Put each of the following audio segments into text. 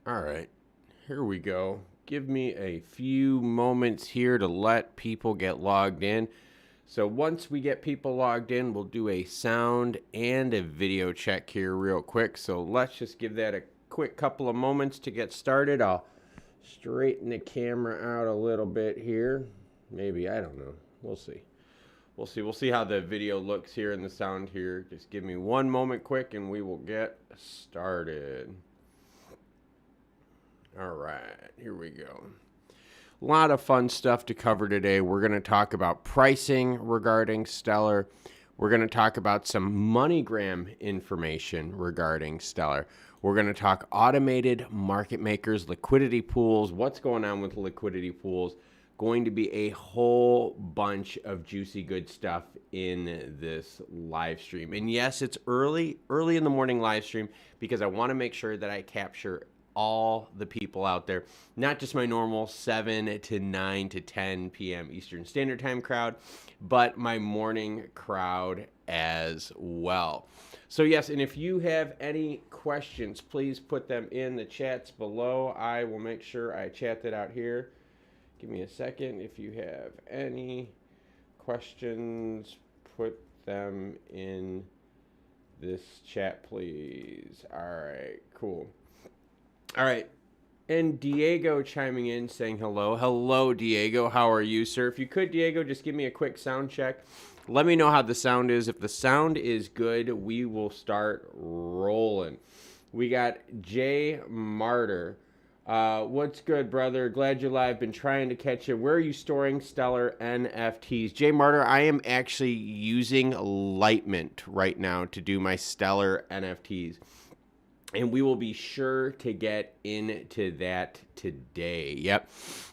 All right, here we go. Give me a few moments here to let people get logged in. So once we get people logged in, we'll do a sound and a video check here real quick. So let's just give that a quick couple of moments to get started. I'll straighten the camera out a little bit here. Maybe, I don't know. We'll see. We'll see how the video looks here and the sound here. Just give me one moment quick and we will get started. All right, here we go. A lot of fun stuff to cover today. We're going to talk about pricing regarding Stellar. We're going to talk about some MoneyGram information regarding Stellar. We're going to talk automated market makers, liquidity pools, what's going on with liquidity pools. Going to be a whole bunch of juicy good stuff in this live stream. And yes, it's early in the morning live stream because I want to make sure that I capture all the people out there, not just my normal 7 to 9 to 10 p.m. Eastern Standard Time crowd, but my morning crowd as well. So yes, and if you have any questions, please put them in the chats below. I will make sure I chat that out here. Give me a second. If you have any questions, put them in this chat, please. All right, cool. All right, and Diego chiming in saying hello. Hello, Diego. How are you, sir? If you could, Diego, just give me a quick sound check. Let me know how the sound is. If the sound is good, we will start rolling. We got Jay Martyr. What's good, brother? Glad you're live. Been trying to catch you. Where are you storing Stellar NFTs? Jay Martyr, I am actually using Lightmint right now to do my Stellar NFTs. And we will be sure to get into that today. Yep,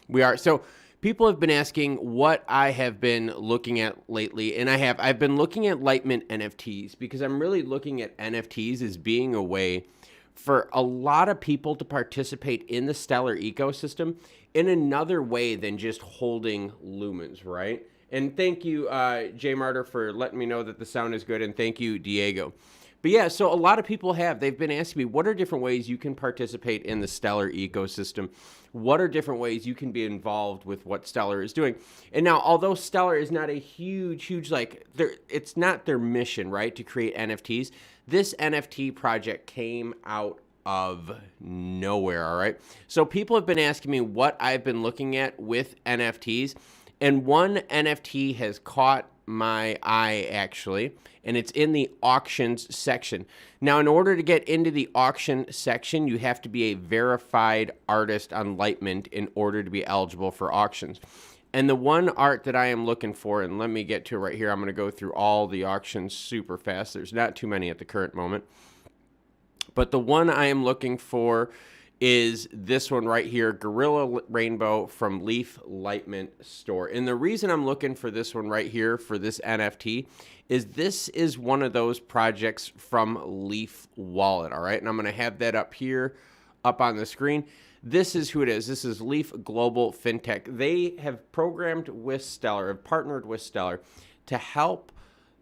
we are. So people have been asking what I have been looking at lately. And I've been looking at Lightmint NFTs because I'm really looking at NFTs as being a way for a lot of people to participate in the Stellar ecosystem in another way than just holding Lumens, right? And thank you, Jay Martyr, for letting me know that the sound is good. And thank you, Diego. But yeah, so a lot of people they've been asking me, what are different ways you can participate in the Stellar ecosystem? What are different ways you can be involved with what Stellar is doing? And now, although Stellar is not a huge, it's not their mission, right, to create NFTs, this NFT project came out of nowhere, all right? So people have been asking me what I've been looking at with NFTs, and one NFT has caught my eye, actually, and it's in the auctions section. Now, in order to get into the auction section, you have to be a verified artist on Lightmint in order to be eligible for auctions. And the one art that I am looking for, and let me get to it right here. I'm going to go through all the auctions super fast. There's not too many at the current moment. But the one I am looking for is this one right here, Gorilla Rainbow from Leaf Lightmint Store. And the reason I'm looking for this one right here for this NFT is this is one of those projects from Leaf Wallet, all right? And I'm going to have that up here, up on the screen. This is who it is. This is Leaf Global FinTech. They have programmed with Stellar, have partnered with Stellar to help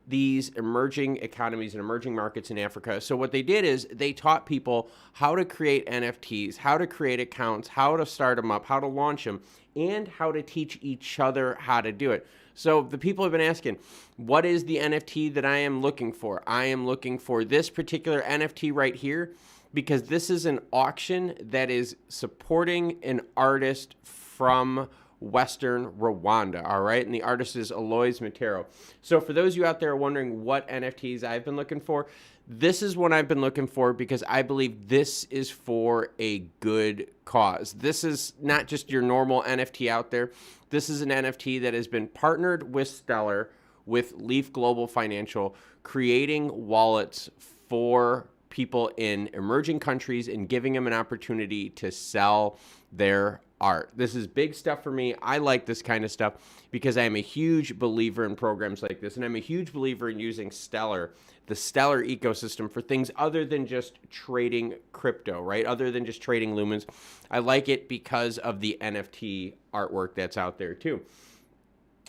these emerging economies and emerging markets in Africa. So what they did is they taught people how to create NFTs, how to create accounts, how to start them up, how to launch them, and how to teach each other how to do it. So the people have been asking, what is the NFT that I am looking for? I am looking for this particular NFT right here because this is an auction that is supporting an artist from Western Rwanda, all right? And the artist is Alois Matero. So for those of you out there wondering what NFTs I've been looking for, this is what I've been looking for because I believe this is for a good cause. This is not just your normal NFT out there. This is an NFT that has been partnered with Stellar, with Leaf Global Financial, creating wallets for people in emerging countries and giving them an opportunity to sell their art. This is big stuff for me. I like this kind of stuff because I am a huge believer in programs like this, and I'm a huge believer in using Stellar, the Stellar ecosystem, for things other than just trading crypto, right? Other than just trading Lumens. I like it because of the NFT artwork that's out there too.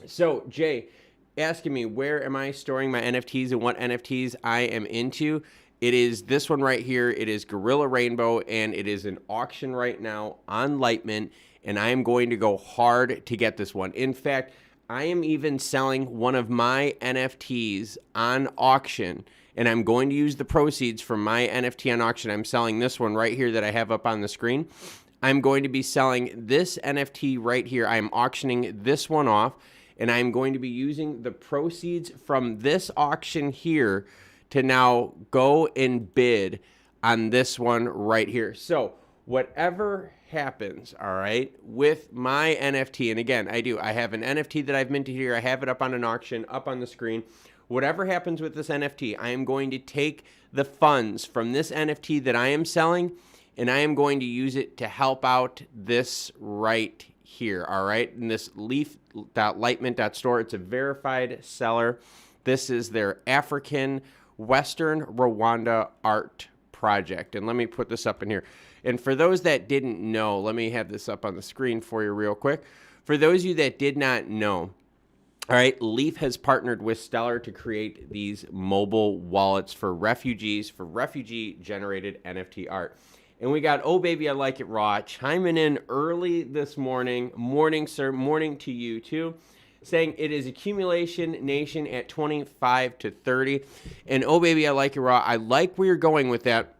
So Jay asking me, where am I storing my NFTs and what NFTs I am into? It is this one right here. It is Gorilla Rainbow, and it is an auction right now on Lightment, and I am going to go hard to get this one. In fact, I am even selling one of my NFTs on auction, and I'm going to use the proceeds from my NFT on auction. I'm selling this one right here that I have up on the screen. I'm going to be selling this NFT right here. I'm auctioning this one off, and I'm going to be using the proceeds from this auction here to now go and bid on this one right here. So whatever happens, all right, with my NFT, and again, I have an NFT that I've minted here. I have it up on an auction, up on the screen. Whatever happens with this NFT, I am going to take the funds from this NFT that I am selling, and I am going to use it to help out this right here, all right? And this leaf.lightment.store, it's a verified seller. This is their African Western Rwanda art project. And let me put this up in here. And for those that didn't know, let me have this up on the screen for you real quick. For those of you that did not know, all right, Leaf has partnered with Stellar to create these mobile wallets for refugees, for refugee-generated NFT art. And we got Oh Baby I Like It Raw chiming in early this morning. Morning, sir. Morning to you, too. Saying it is accumulation nation at 25 to 30. And Oh Baby I Like It Raw, I like where you're going with that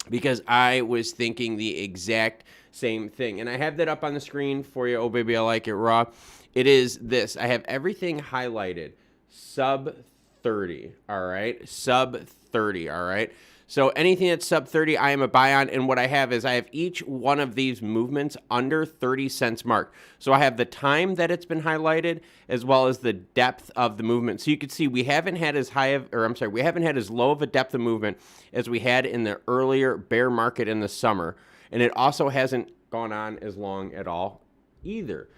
because I was thinking the exact same thing. And I have that up on the screen for you, Oh Baby I Like It Raw. It is this. I have everything highlighted. Sub 30, all right? Sub 30, all right? So anything that's sub 30, I am a buy on. And what I have is I have each one of these movements under 30 cents mark. So I have the time that it's been highlighted as well as the depth of the movement. So you can see we haven't had as high of, or I'm sorry, we haven't had as low of a depth of movement as we had in the earlier bear market in the summer. And it also hasn't gone on as long at all either.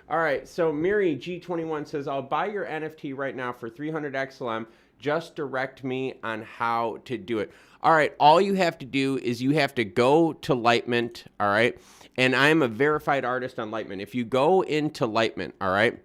All right, so Miri G21 says, I'll buy your NFT right now for 300 XLM. Just direct me on how to do it. All right, all you have to do is you have to go to Lightment, all right? And I'm a verified artist on Lightment. If you go into Lightment, all right,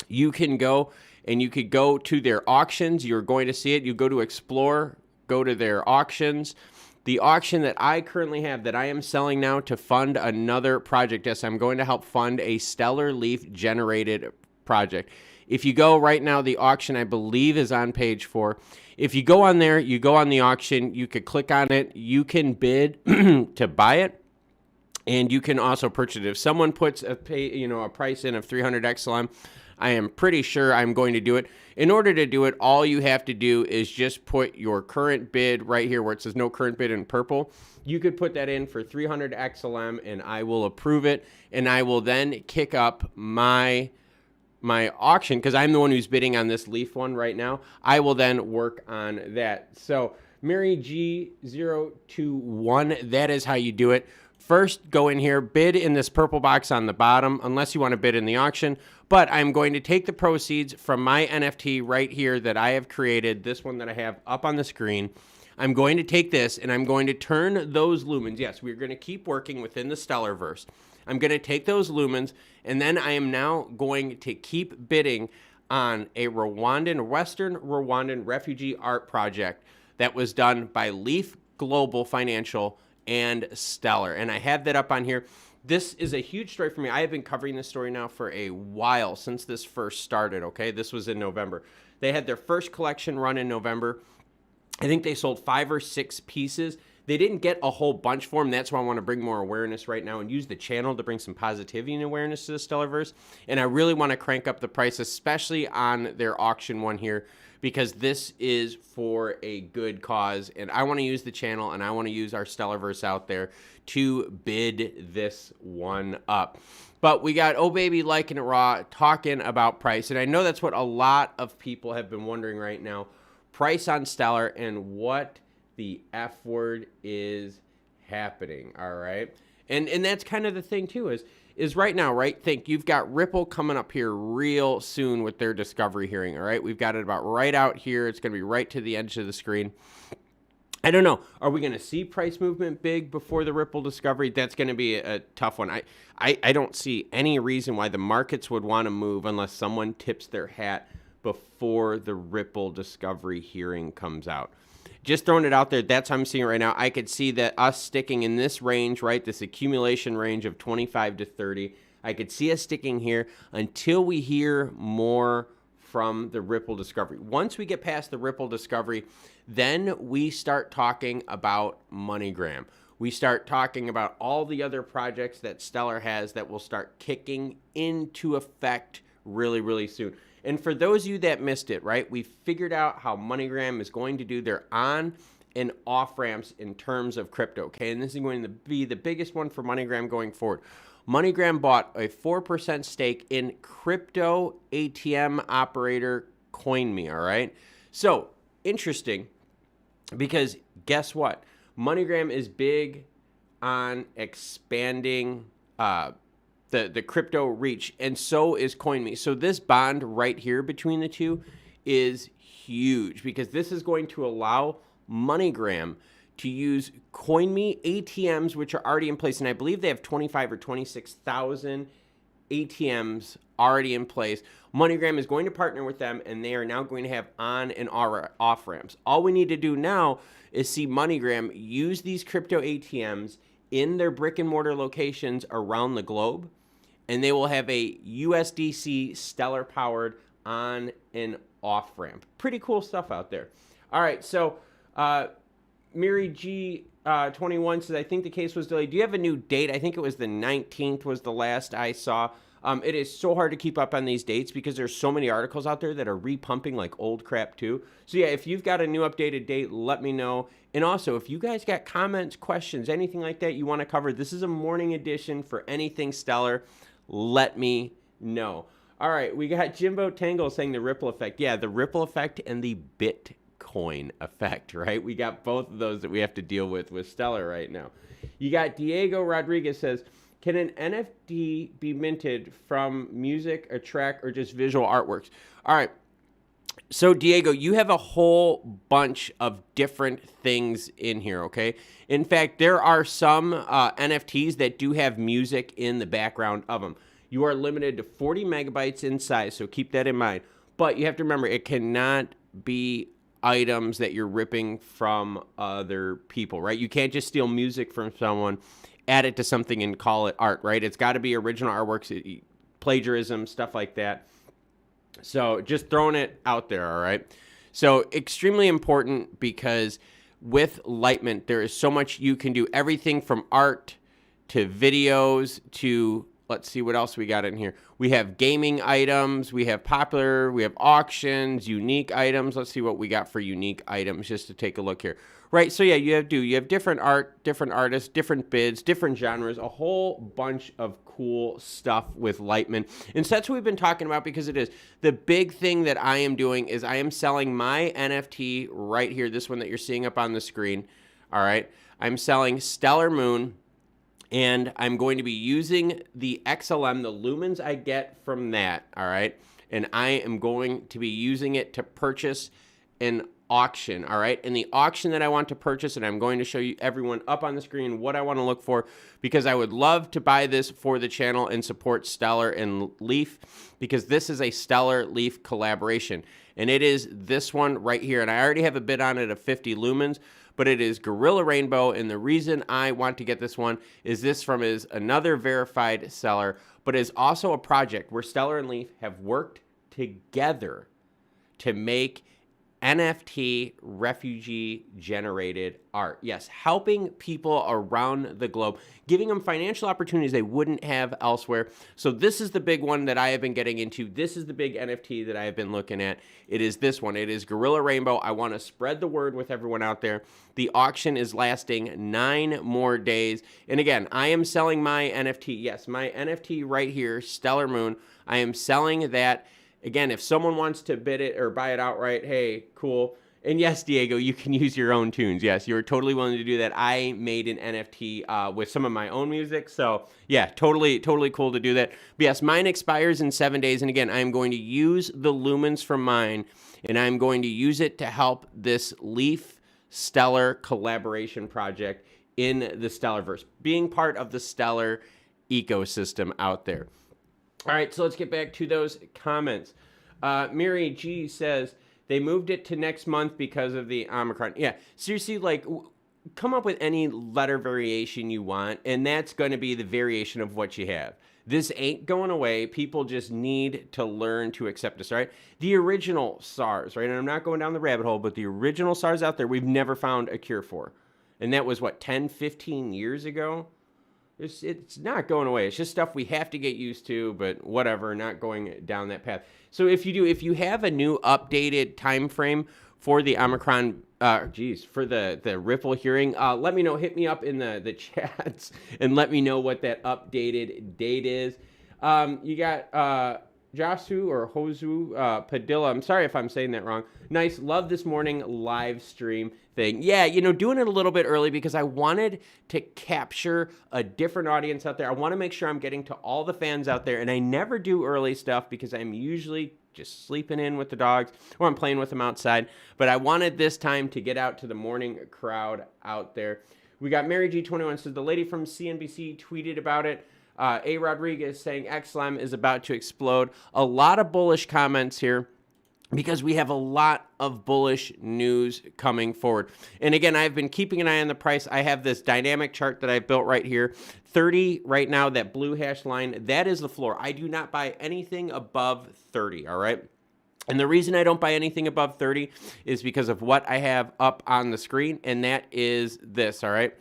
you can go and you could go to their auctions. You're going to see it. You go to Explore, go to their auctions. The auction that I currently have that I am selling now to fund another project. Yes, I'm going to help fund a Stellar Leaf generated project. If you go right now, the auction, I believe, is on page 4. If you go on there, you go on the auction, you could click on it. You can bid to buy it, and you can also purchase it. If someone puts a price in of 300 XLM, I am pretty sure I'm going to do it. In order to do it, all you have to do is just put your current bid right here where it says no current bid in purple. You could put that in for 300 XLM, and I will approve it, and I will then kick up my auction, because I'm the one who's bidding on this Leaf one right now. I will then work on that. So Mary G021, that is how you do it. First, go in here, bid in this purple box on the bottom, unless you want to bid in the auction. But I'm going to take the proceeds from my NFT right here that I have created, this one that I have up on the screen. I'm going to take this, and I'm going to turn those lumens. Yes, we're going to keep working within the Stellarverse. I'm going to take those lumens, and then I am now going to keep bidding on a Western Rwandan refugee art project that was done by Leaf Global Financial and Stellar. And I have that up on here. This is a huge story for me. I have been covering this story now for a while, since this first started, okay? This was in November. They had their first collection run in November. I think they sold 5 or 6 pieces. They didn't get a whole bunch for them. That's why I want to bring more awareness right now and use the channel to bring some positivity and awareness to the Stellarverse. And I really want to crank up the price, especially on their auction one here, because this is for a good cause. And I want to use the channel, and I want to use our Stellarverse out there to bid this one up. But we got Oh Baby Liking It Raw talking about price. And I know that's what a lot of people have been wondering right now. Price on Stellar and what the F word is happening, all right? And that's kind of the thing too, is right now, right? Think you've got Ripple coming up here real soon with their discovery hearing, all right? We've got it about right out here. It's going to be right to the edge of the screen. I don't know. Are we going to see price movement big before the Ripple discovery? That's going to be a tough one. I don't see any reason why the markets would want to move unless someone tips their hat before the Ripple discovery hearing comes out. just throwing it out there, that's how I'm seeing it right now. I could see that us sticking in this range, right, this accumulation range of 25 to 30. I could see us sticking here until we hear more from the Ripple discovery. Once we get past the Ripple discovery, then we start talking about MoneyGram. We start talking about all the other projects that Stellar has that will start kicking into effect really, really soon. And for those of you that missed it, right, we figured out how MoneyGram is going to do their on and off ramps in terms of crypto, okay? And this is going to be the biggest one for MoneyGram going forward. MoneyGram bought a 4% stake in crypto ATM operator CoinMe, all right? So, interesting, because guess what? MoneyGram is big on expanding the crypto reach, and so is CoinMe. So this bond right here between the two is huge, because this is going to allow MoneyGram to use CoinMe ATMs, which are already in place, and I believe they have 25 or 26,000 ATMs already in place. MoneyGram is going to partner with them, and they are now going to have on and off ramps. All we need to do now is see MoneyGram use these crypto ATMs in their brick and mortar locations around the globe, and they will have a USDC Stellar powered on and off ramp. Pretty cool stuff out there. All right, so Miri G 21 says, I think the case was delayed. Do you have a new date? I think it was the 19th was the last I saw. It is so hard to keep up on these dates because there's so many articles out there that are repumping like old crap too. So yeah, if you've got a new updated date, let me know. And also, if you guys got comments, questions, anything like that you want to cover, this is a morning edition for anything Stellar, let me know. All right, we got Jimbo Tangle saying the ripple effect. Yeah, the ripple effect and the Bitcoin effect, right? We got both of those that we have to deal with Stellar right now. You got Diego Rodriguez says, can an NFT be minted from music, a track, or just visual artworks? All right. So, Diego, you have a whole bunch of different things in here, okay? In fact, there are some NFTs that do have music in the background of them. You are limited to 40 megabytes in size, so keep that in mind. But you have to remember, it cannot be items that you're ripping from other people, right? You can't just steal music from someone, add it to something, and call it art, right? It's got to be original artworks, plagiarism, stuff like that. So just throwing it out there, all right? So extremely important, because with Lightment, there is so much you can do. Everything from art to videos to, let's see what else we got in here. We have gaming items, we have popular, we have auctions, unique items. Let's see what we got for unique items just to take a look here. Right, so yeah, you have different art, different artists, different bids, different genres, a whole bunch of cool stuff with Lightman. And so that's what we've been talking about, because it is. The big thing that I am doing is I am selling my NFT right here, this one that you're seeing up on the screen, all right? I'm selling Stellar Moon, and I'm going to be using the Xlm, the Lumens I get from that, all right? And I am going to be using it to purchase an auction, all right? And the auction that I want to purchase, and I'm going to show you everyone up on the screen what I want to look for, because I would love to buy this for the channel and support Stellar and Leaf, because this is a Stellar Leaf collaboration. And it is this one right here. And I already have a bid on it of 50 lumens, but it is Gorilla Rainbow. And the reason I want to get this one is this from is another verified seller, but is also a project where Stellar and Leaf have worked together to make NFT refugee-generated art. Yes, helping people around the globe, giving them financial opportunities they wouldn't have elsewhere. So this is the big one that I have been getting into. This is the big NFT that I have been looking at. It is this one. It is Gorilla Rainbow. I want to spread the word with everyone out there. The auction is lasting 9 more days. And again, I am selling my NFT. Yes, my NFT right here, Stellar Moon. I am selling that. Again, if someone wants to bid it or buy it outright, hey, cool. And yes, Diego, you can use your own tunes. Yes, you're totally willing to do that. I made an NFT with some of my own music. So yeah, totally cool to do that. But yes, mine expires in 7 days. And again, I'm going to use the lumens from mine, and I'm going to use it to help this Leaf Stellar collaboration project in the Stellarverse, being part of the Stellar ecosystem out there. All right, so let's get back to those comments. Miri G says, They moved it to next month because of the Omicron. Yeah, seriously, like, come up with any letter variation you want, and that's going to be the variation of what you have. This ain't going away. People just need to learn to accept this, right? The original SARS, right? And I'm not going down the rabbit hole, but the original SARS out there, we've never found a cure for. And that was, what, 10, 15 years ago? It's not going away. It's just stuff we have to get used to, but whatever, not going down that path. So if you have a new updated time frame for the Omicron, for the Ripple hearing, let me know. Hit me up in the chats and let me know what that updated date is. You got Josu or Hosu Padilla. I'm sorry if I'm saying that wrong. Nice. Love this morning live stream thing. Yeah, doing it a little bit early because I wanted to capture a different audience out there. I want to make sure I'm getting to all the fans out there, and I never do early stuff because I'm usually just sleeping in with the dogs or I'm playing with them outside. But I wanted this time to get out to the morning crowd out there. We got Mary G21 says the lady from CNBC tweeted about it. A. Rodriguez saying Xlm is about to explode. A lot of bullish comments here because we have a lot of bullish news coming forward. And again, I've been keeping an eye on the price. I have this dynamic chart that I built right here. 30 right now, that blue hash line, that is the floor. I do not buy anything above 30, all right? And the reason I don't buy anything above 30 is because of what I have up on the screen, and that is this, all right?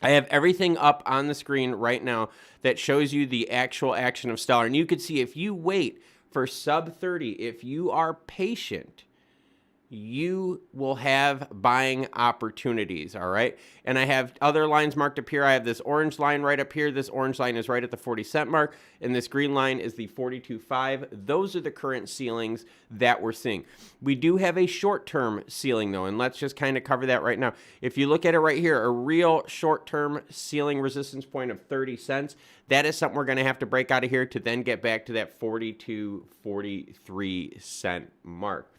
I have everything up on the screen right now that shows you the actual action of Stellar. And you can see if you wait for sub 30, if you are patient, you will have buying opportunities, all right? And I have other lines marked up here. I have this orange line right up here. This orange line is right at the 40-cent mark, and this green line is the 42.5. Those are the current ceilings that we're seeing. We do have a short-term ceiling, though, and let's just kind of cover that right now. If you look at it right here, a real short-term ceiling resistance point of 30 cents, that is something we're going to have to break out of here to then get back to that 42, 43 cent mark.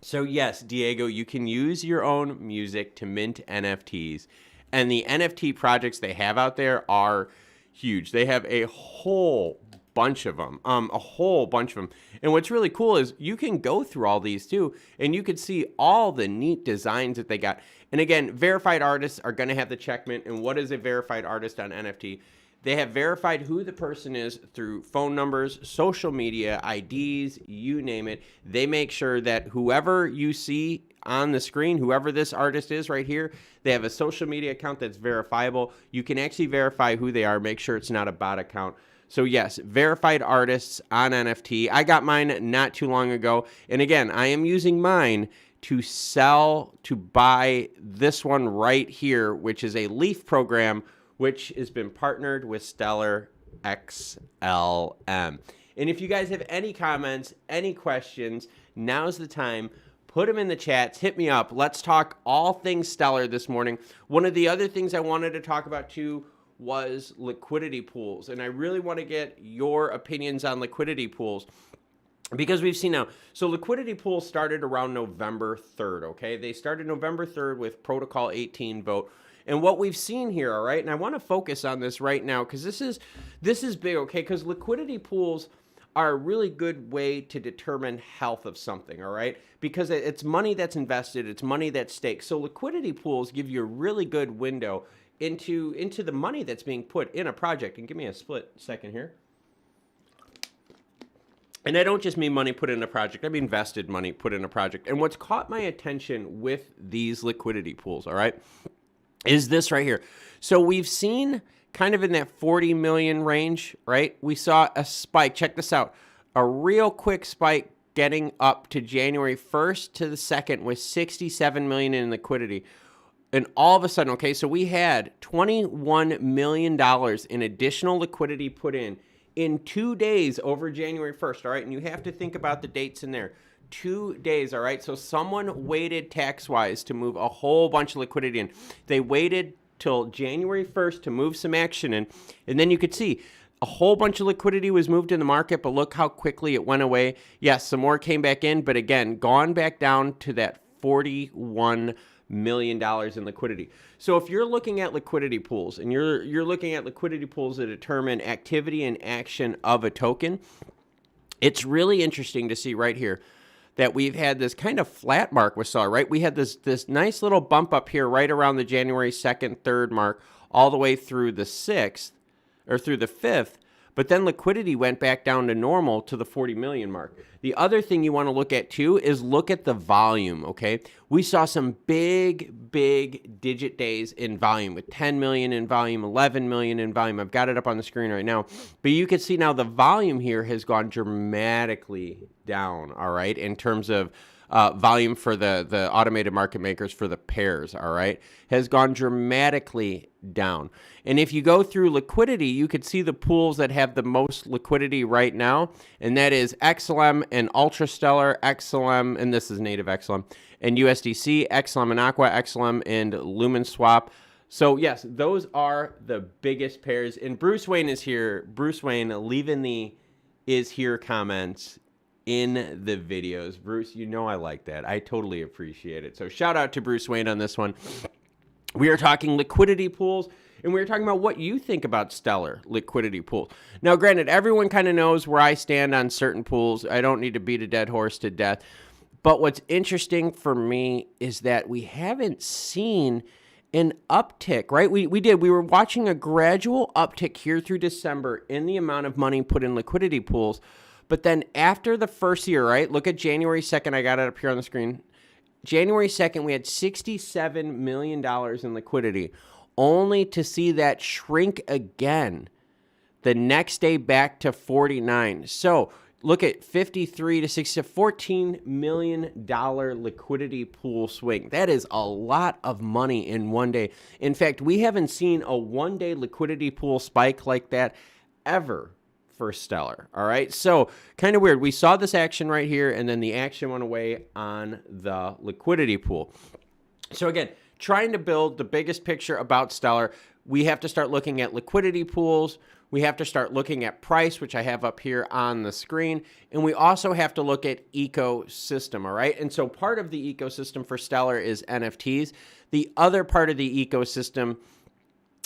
So yes, Diego, you can use your own music to mint NFTs. And the NFT projects they have out there are huge. They have a whole bunch of them, And what's really cool is you can go through all these too, and you can see all the neat designs that they got. And again, verified artists are going to have the checkmint. And what is a verified artist on NFT? They have verified who the person is through phone numbers, social media, IDs, you name it. They make sure that whoever you see on the screen, whoever this artist is right here, they have a social media account that's verifiable. You can actually verify who they are, make sure it's not a bot account. So yes, verified artists on NFT. I got mine not too long ago. And again, I am using mine to buy this one right here, which is a Leaf program, which has been partnered with Stellar Xlm. And if you guys have any comments, any questions, now's the time. Put them in the chats. Hit me up. Let's talk all things Stellar this morning. One of the other things I wanted to talk about too was liquidity pools. And I really want to get your opinions on liquidity pools because we've seen now. So liquidity pools started around November 3rd, okay? They started November 3rd with Protocol 18 vote. And what we've seen here, all right, and I want to focus on this right now because this is big, okay? Because liquidity pools are a really good way to determine health of something, all right? Because it's money that's invested, it's money that's staked. So liquidity pools give you a really good window into the money that's being put in a project. And give me a split second here. And I don't just mean money put in a project. I mean invested money put in a project. And what's caught my attention with these liquidity pools, all right, is this right here. So we've seen kind of in that 40 million range, right? We saw a spike. Check this out. A real quick spike getting up to January 1st to the 2nd with 67 million in liquidity. And all of a sudden, okay, so we had $21 million in additional liquidity put in 2 days over January 1st, all right? And you have to think about the dates in there. 2 days, all right? So someone waited tax-wise to move a whole bunch of liquidity in. They waited till January 1st to move some action in, and then you could see a whole bunch of liquidity was moved in the market, but look how quickly it went away. Yes, some more came back in, but again, gone back down to that $41 million in liquidity. So if you're looking at liquidity pools, and you're looking at liquidity pools that determine activity and action of a token, it's really interesting to see right here. that we've had this kind of flat mark with Stellar, right? We had this nice little bump up here right around the January 2nd, 3rd mark, all the way through the 6th, or through the 5th, but then liquidity went back down to normal to the 40 million mark. The other thing you want to look at too is look at the volume, okay? We saw some big digit days in volume with 10 million in volume, 11 million in volume. I've got it up on the screen right now. But you can see now the volume here has gone dramatically down, all right, in terms of volume for the automated market makers for the pairs, all right, has gone dramatically down. And if you go through liquidity, you could see the pools that have the most liquidity right now, and that is Xlm and Ultrastellar, Xlm, and this is native Xlm, and USDC, Xlm and Aqua, Xlm and Lumens Swap. So yes, those are the biggest pairs. And Bruce Wayne is here. Bruce Wayne leaving the is here comments in the videos. Bruce, you know I like that. I totally appreciate it. So shout out to Bruce Wayne on this one. We are talking liquidity pools, and we are talking about what you think about Stellar liquidity pools. Now, granted, everyone kind of knows where I stand on certain pools. I don't need to beat a dead horse to death. But what's interesting for me is that we haven't seen an uptick, right? We were watching a gradual uptick here through December in the amount of money put in liquidity pools. But then after the first year, right, look at January 2nd. I got it up here on the screen. January 2nd, we had $67 million in liquidity, only to see that shrink again the next day back to 49. So look at 53 to 60, $14 million liquidity pool swing. That is a lot of money in one day. In fact, we haven't seen a one-day liquidity pool spike like that ever for Stellar. All right, so kind of weird. We saw this action right here, and then the action went away on the liquidity pool. So again, trying to build the biggest picture about Stellar, we have to start looking at liquidity pools. We have to start looking at price, which I have up here on the screen. And we also have to look at ecosystem, all right? And so part of the ecosystem for Stellar is NFTs. The other part of the ecosystem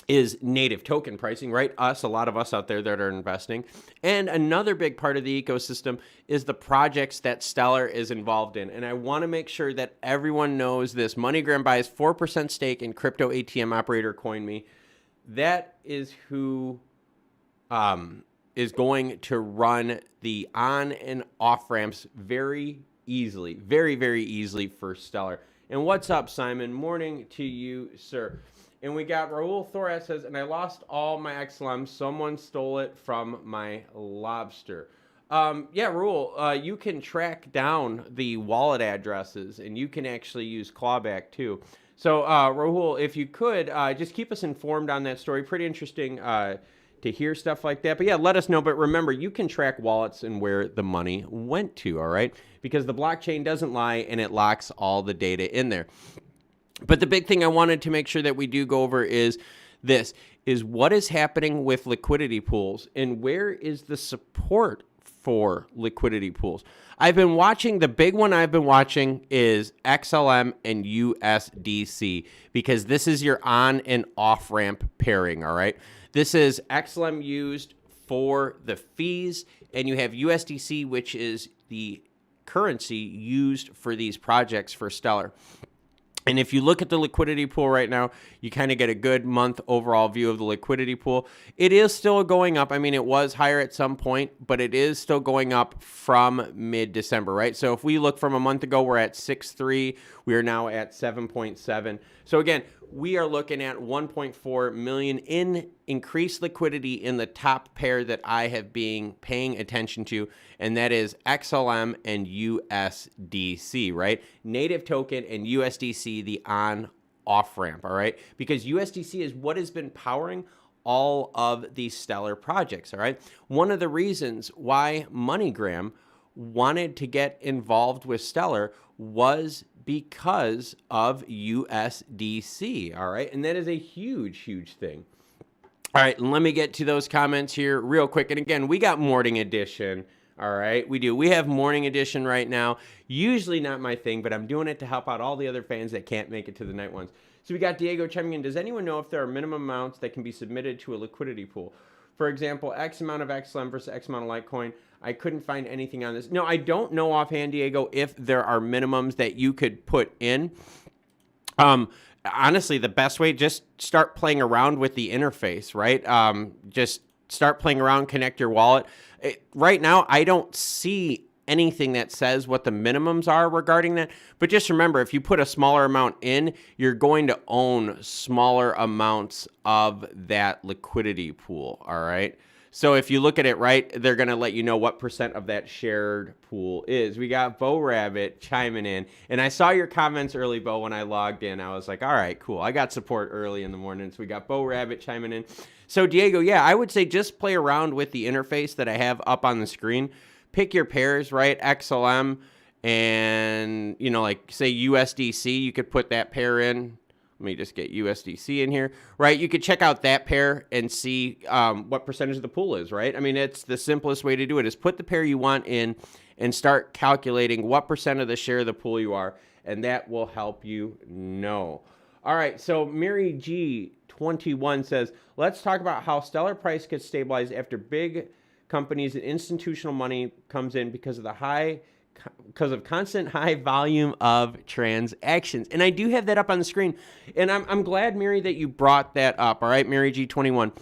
is native token pricing, right? A lot of us out there that are investing. And another big part of the ecosystem is the projects that Stellar is involved in. And I want to make sure that everyone knows this. MoneyGram buys 4% stake in crypto ATM operator CoinMe. That is who is going to run the on and off ramps very easily, very easily for Stellar. And what's up, Simon? Morning to you, sir. And we got Raul Thoras says, and I lost all my Xlm. Someone stole it from my lobster. Yeah, Raul, you can track down the wallet addresses, and you can actually use clawback too. So, Raul, if you could, just keep us informed on that story. Pretty interesting to hear stuff like that. But yeah, let us know. But remember, you can track wallets and where the money went to, all right? Because the blockchain doesn't lie, and it locks all the data in there. But the big thing I wanted to make sure that we do go over is this, is what is happening with liquidity pools and where is the support for liquidity pools. I've been watching, the big one I've been watching is Xlm and USDC because this is your on and off ramp pairing, all right? This is Xlm used for the fees, and you have USDC, which is the currency used for these projects for Stellar. And if you look at the liquidity pool right now, you kind of get a good month overall view of the liquidity pool. It is still going up. I mean, it was higher at some point, but it is still going up from mid-December, right? So if we look from a month ago, we're at 6.3. We are now at 7.7. So again, we are looking at 1.4 million in increased liquidity in the top pair that I have been paying attention to, and that is Xlm and USDC, right? Native token and USDC, the on-off ramp, all right? Because USDC is what has been powering all of these Stellar projects, all right? One of the reasons why MoneyGram wanted to get involved with Stellar was because of USDC, all right? And that is a huge thing. All right, let me get to those comments here real quick. And again, we got morning edition, all right? We do. We have morning edition right now. Usually not my thing, but I'm doing it to help out all the other fans that can't make it to the night ones. So we got Diego chiming in. Does anyone know if there are minimum amounts that can be submitted to a liquidity pool? for example, X amount of Xlm versus X amount of Litecoin. I couldn't find anything on this. No, I don't know offhand, Diego, if there are minimums that you could put in. Honestly, the best way, just start playing around with the interface, right? Just start playing around, connect your wallet. Right now, I don't see anything that says what the minimums are regarding that. But just remember, if you put a smaller amount in, you're going to own smaller amounts of that liquidity pool, all right? So if you look at it, right, they're going to let you know what percent of that shared pool is. We got Bo Rabbit chiming in. And I saw your comments early, Bo, when I logged in. I was like, all right, cool. I got support early in the morning. So we got Bo Rabbit chiming in. So Diego, yeah, I would say just play around with the interface that I have up on the screen. Pick your pairs, right? XLM and, you know, like say USDC, you could put that pair in. Let me just get USDC in here, right? You could check out that pair and see what percentage of the pool is, right? I mean, it's the simplest way to do it is put the pair you want in and start calculating what percent of the share of the pool you are, and that will help you know. All right, so Mary G21 says, let's talk about how Stellar price gets stabilized after big companies and institutional money comes in because of constant high volume of transactions. And I do have that up on the screen. And I'm glad, Mary, that you brought that up. All right, Mary G21.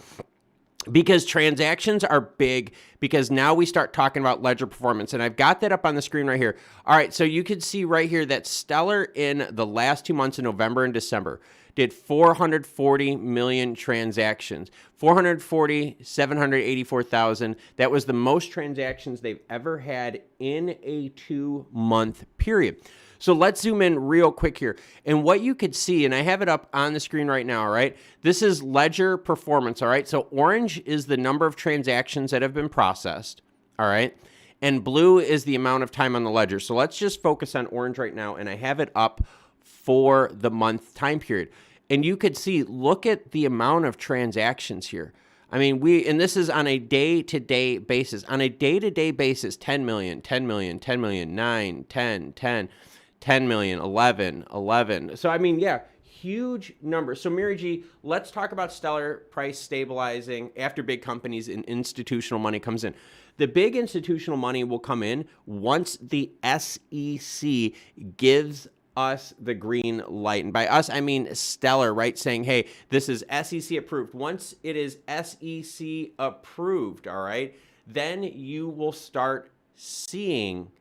Because transactions are big, because now we start talking about ledger performance. And I've got that up on the screen right here. All right, so you can see right here that Stellar in the last 2 months in November and December did 440 million transactions. 440, 784,000. That was the most transactions they've ever had in a 2-month period. So let's zoom in real quick here. And what you could see, and I have it up on the screen right now, all right? This is ledger performance, all right? So orange is the number of transactions that have been processed, all right? And blue is the amount of time on the ledger. So let's just focus on orange right now, and I have it up for the month time period. And you could see, look at the amount of transactions here. I mean, and this is on a day-to-day basis. On a day-to-day basis, 10 million, 10 million, 10 million, 9, 10, 10, 10 million, 11, 11. So, I mean, yeah, huge numbers. So, Mary G, let's talk about Stellar price stabilizing after big companies and institutional money comes in. The big institutional money will come in once the SEC gives us the green light. And by us, I mean Stellar, right? Saying, hey, this is SEC approved. Once it is SEC approved, all right, then you will start seeing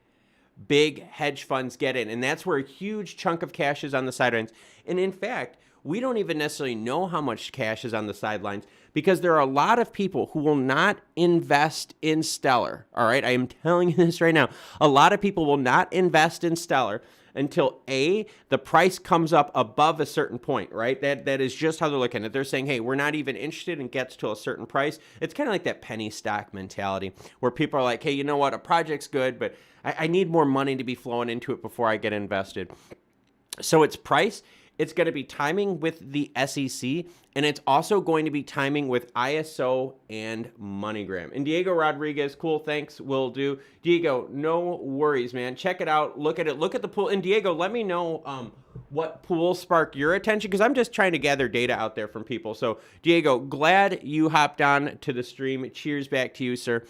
big hedge funds get in. And that's where a huge chunk of cash is on the sidelines. And in fact, we don't even necessarily know how much cash is on the sidelines because there are a lot of people who will not invest in Stellar. All right, I am telling you this right now. A lot of people will not invest in Stellar until A, the price comes up above a certain point, right? That is just how they're looking at it. They're saying, hey, we're not even interested and gets to a certain price. It's kind of like that penny stock mentality where people are like, hey, you know what? A project's good, but I need more money to be flowing into it before I get invested. So it's price. It's going to be timing with the SEC, and it's also going to be timing with ISO and MoneyGram. And Diego Rodriguez, cool, thanks, will do. Diego, no worries, man. Check it out. Look at it. Look at the pool. And Diego, let me know what pool sparked your attention, because I'm just trying to gather data out there from people. So, Diego, glad you hopped on to the stream. Cheers back to you, sir.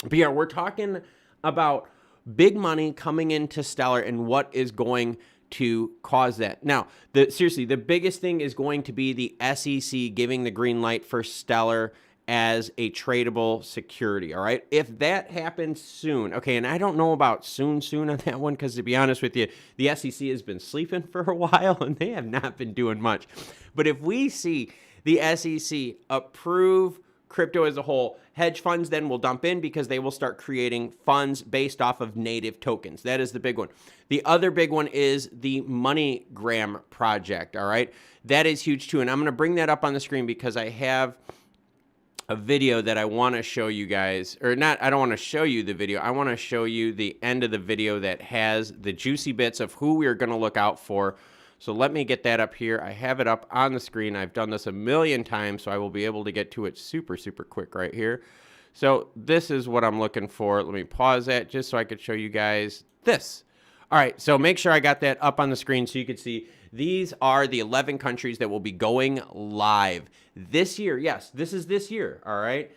But yeah, we're talking about big money coming into Stellar and what is going to cause that. Now, seriously, the biggest thing is going to be the SEC giving the green light for Stellar as a tradable security, all right? If that happens soon, okay, and I don't know about soon on that one, because to be honest with you, the SEC has been sleeping for a while, and they have not been doing much. But if we see the SEC approve crypto as a whole, hedge funds then will dump in because they will start creating funds based off of native tokens. That is the big one. The other big one is the MoneyGram project, all right? That is huge too, and I'm going to bring that up on the screen because I have a video that I want to show you guys, or not, I don't want to show you the video. I want to show you the end of the video that has the juicy bits of who we are going to look out for. So let me get that up here. I have it up on the screen. I've done this a million times, so I will be able to get to it super quick right here. So this is what I'm looking for. Let me pause that just so I could show you guys this. All right, so make sure I got that up on the screen so you can see These are the 11 countries that will be going live this year. Yes, this is this year, all right?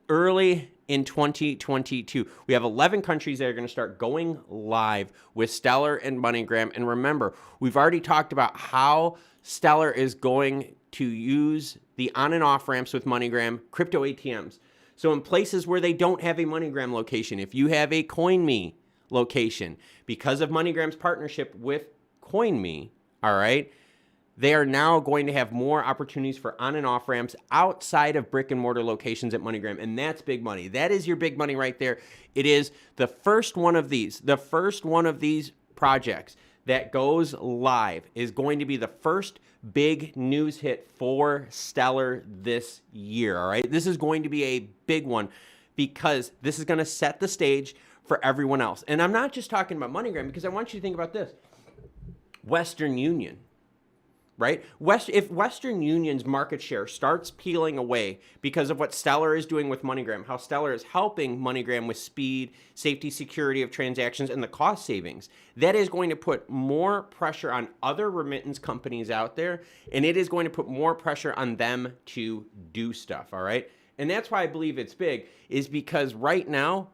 Early in 2022. We have 11 countries that are going to start going live with Stellar and MoneyGram. And remember, we've already talked about how Stellar is going to use the on and off ramps with MoneyGram, crypto ATMs. So in places where they don't have a MoneyGram location, if you have a CoinMe location, because of MoneyGram's partnership with CoinMe, all right, they are now going to have more opportunities for on and off ramps outside of brick and mortar locations at MoneyGram. And that's big money. That is your big money right there. It is the first one of these projects that goes live is going to be the first big news hit for Stellar this year. All right. This is going to be a big one because this is going to set the stage for everyone else. And I'm not just talking about MoneyGram because I want you to think about this. Western Union. Right? If Western Union's market share starts peeling away because of what Stellar is doing with MoneyGram, how Stellar is helping MoneyGram with speed, safety, security of transactions, and the cost savings, that is going to put more pressure on other remittance companies out there, and it is going to put more pressure on them to do stuff, all right? And that's why I believe it's big, is because right now,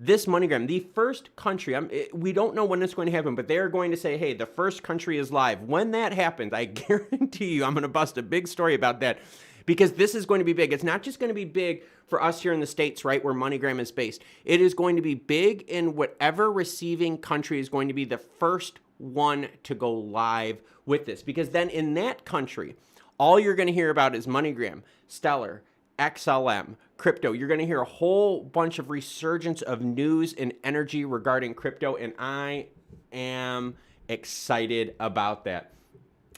this MoneyGram, the first country, we don't know when it's going to happen, but they're going to say, hey, the first country is live. When that happens, I guarantee you I'm going to bust a big story about that because this is going to be big. It's not just going to be big for us here in the States, right, where MoneyGram is based. It is going to be big in whatever receiving country is going to be the first one to go live with this, because then in that country, all you're going to hear about is MoneyGram, Stellar, Xlm, crypto. You're going to hear a whole bunch of resurgence of news and energy regarding crypto, and I am excited about that.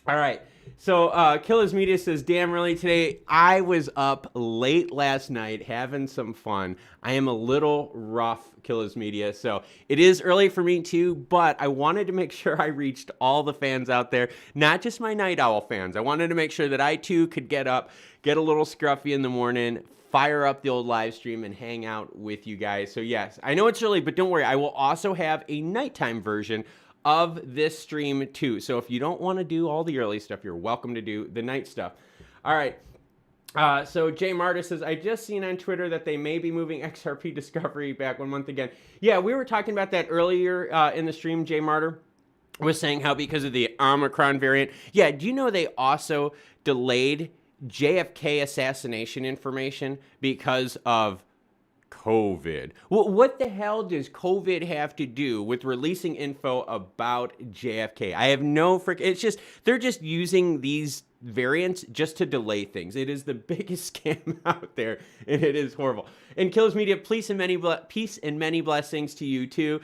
All right. So Killers Media says, damn, really today I was up late last night having some fun. I am a little rough, Killers Media. So it is early for me too, but I wanted to make sure I reached all the fans out there, not just my Night Owl fans. I wanted to make sure that I too could get up, get a little scruffy in the morning, fire up the old live stream and hang out with you guys. So yes, I know it's early, but don't worry. I will also have a nighttime version of this stream too. So if you don't want to do all the early stuff, you're welcome to do the night stuff. All right. So Jay Marta says, I just seen on Twitter that they may be moving XRP Discovery back 1 month again. Yeah, we were talking about that earlier in the stream. Jay Marta was saying how because of the Omicron variant. Yeah, do you know they also delayed JFK assassination information because of COVID? Well, what the hell does COVID have to do with releasing info about JFK? I have no it's just, they're just using these variants just to delay things. It is the biggest scam out there, and it is horrible. And Killers Media, peace and many blessings to you too.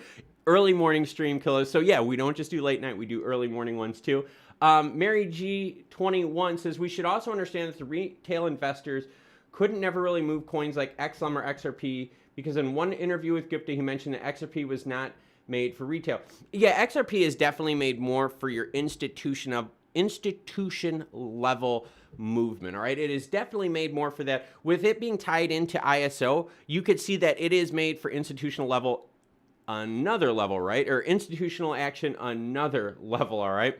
Early morning stream, Killers. So yeah, we don't just do late night, we do early morning ones too. Mary G21 says, we should also understand that the retail investors couldn't never really move coins like Xlm or XRP because in one interview with Gupta, he mentioned that XRP was not made for retail. Yeah, XRP is definitely made more for your institution level movement, all right? It is definitely made more for that. With it being tied into ISO, you could see that it is made for institutional level, another level, right? Or institutional action, another level, all right?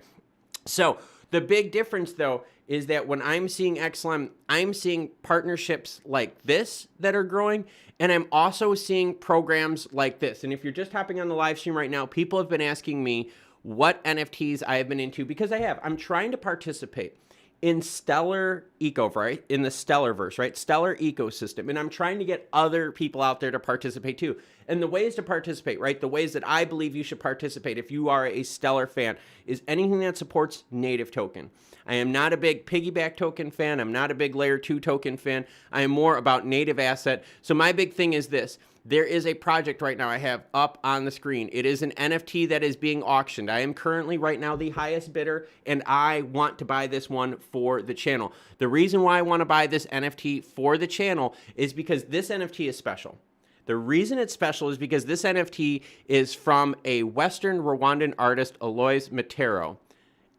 So the big difference, though, is that when I'm seeing Xlm, I'm seeing partnerships like this that are growing, and I'm also seeing programs like this. And if you're just hopping on the live stream right now, people have been asking me what NFTs I have been into, because I'm trying to participate in Stellar Eco, right? In the Stellarverse, right? Stellar ecosystem. And I'm trying to get other people out there to participate too. And the ways to participate, right? The ways that I believe you should participate if you are a Stellar fan is anything that supports native token. I am not a big piggyback token fan. I'm not a big layer 2 token fan. I am more about native asset. So my big thing is this. There is a project right now I have up on the screen. It is an NFT that is being auctioned. I am currently right now the highest bidder, and I want to buy this one for the channel. The reason why I want to buy this NFT for the channel is because this NFT is special. The reason it's special is because this NFT is from a Western Rwandan artist, Alois Matero.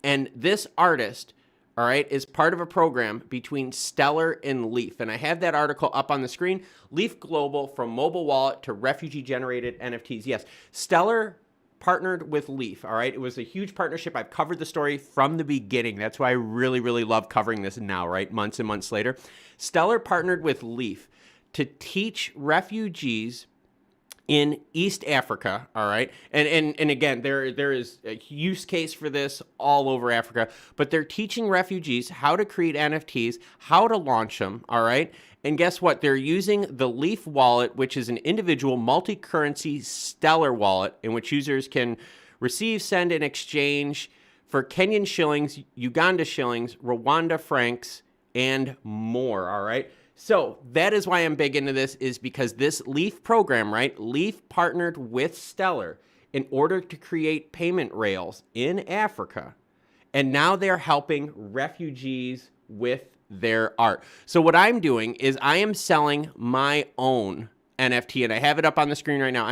And this artist, all right, is part of a program between Stellar and Leaf. And I have that article up on the screen. Leaf Global, from mobile wallet to refugee-generated NFTs. Yes, Stellar partnered with Leaf, all right? It was a huge partnership. I've covered the story from the beginning. That's why I really, really love covering this now, right? Months and months later. Stellar partnered with Leaf to teach refugees in East Africa, all right? And again, there is a use case for this all over Africa, but they're teaching refugees how to create NFTs, how to launch them, all right? And guess what? They're using the Leaf wallet, which is an individual multi-currency Stellar wallet in which users can receive, send, and exchange for Kenyan shillings, Uganda shillings, Rwanda francs, and more, all right? So that is why I'm big into this, is because this Leaf program, right? Leaf partnered with Stellar in order to create payment rails in Africa. And now they're helping refugees with their art. So what I'm doing is I am selling my own NFT, and I have it up on the screen right now.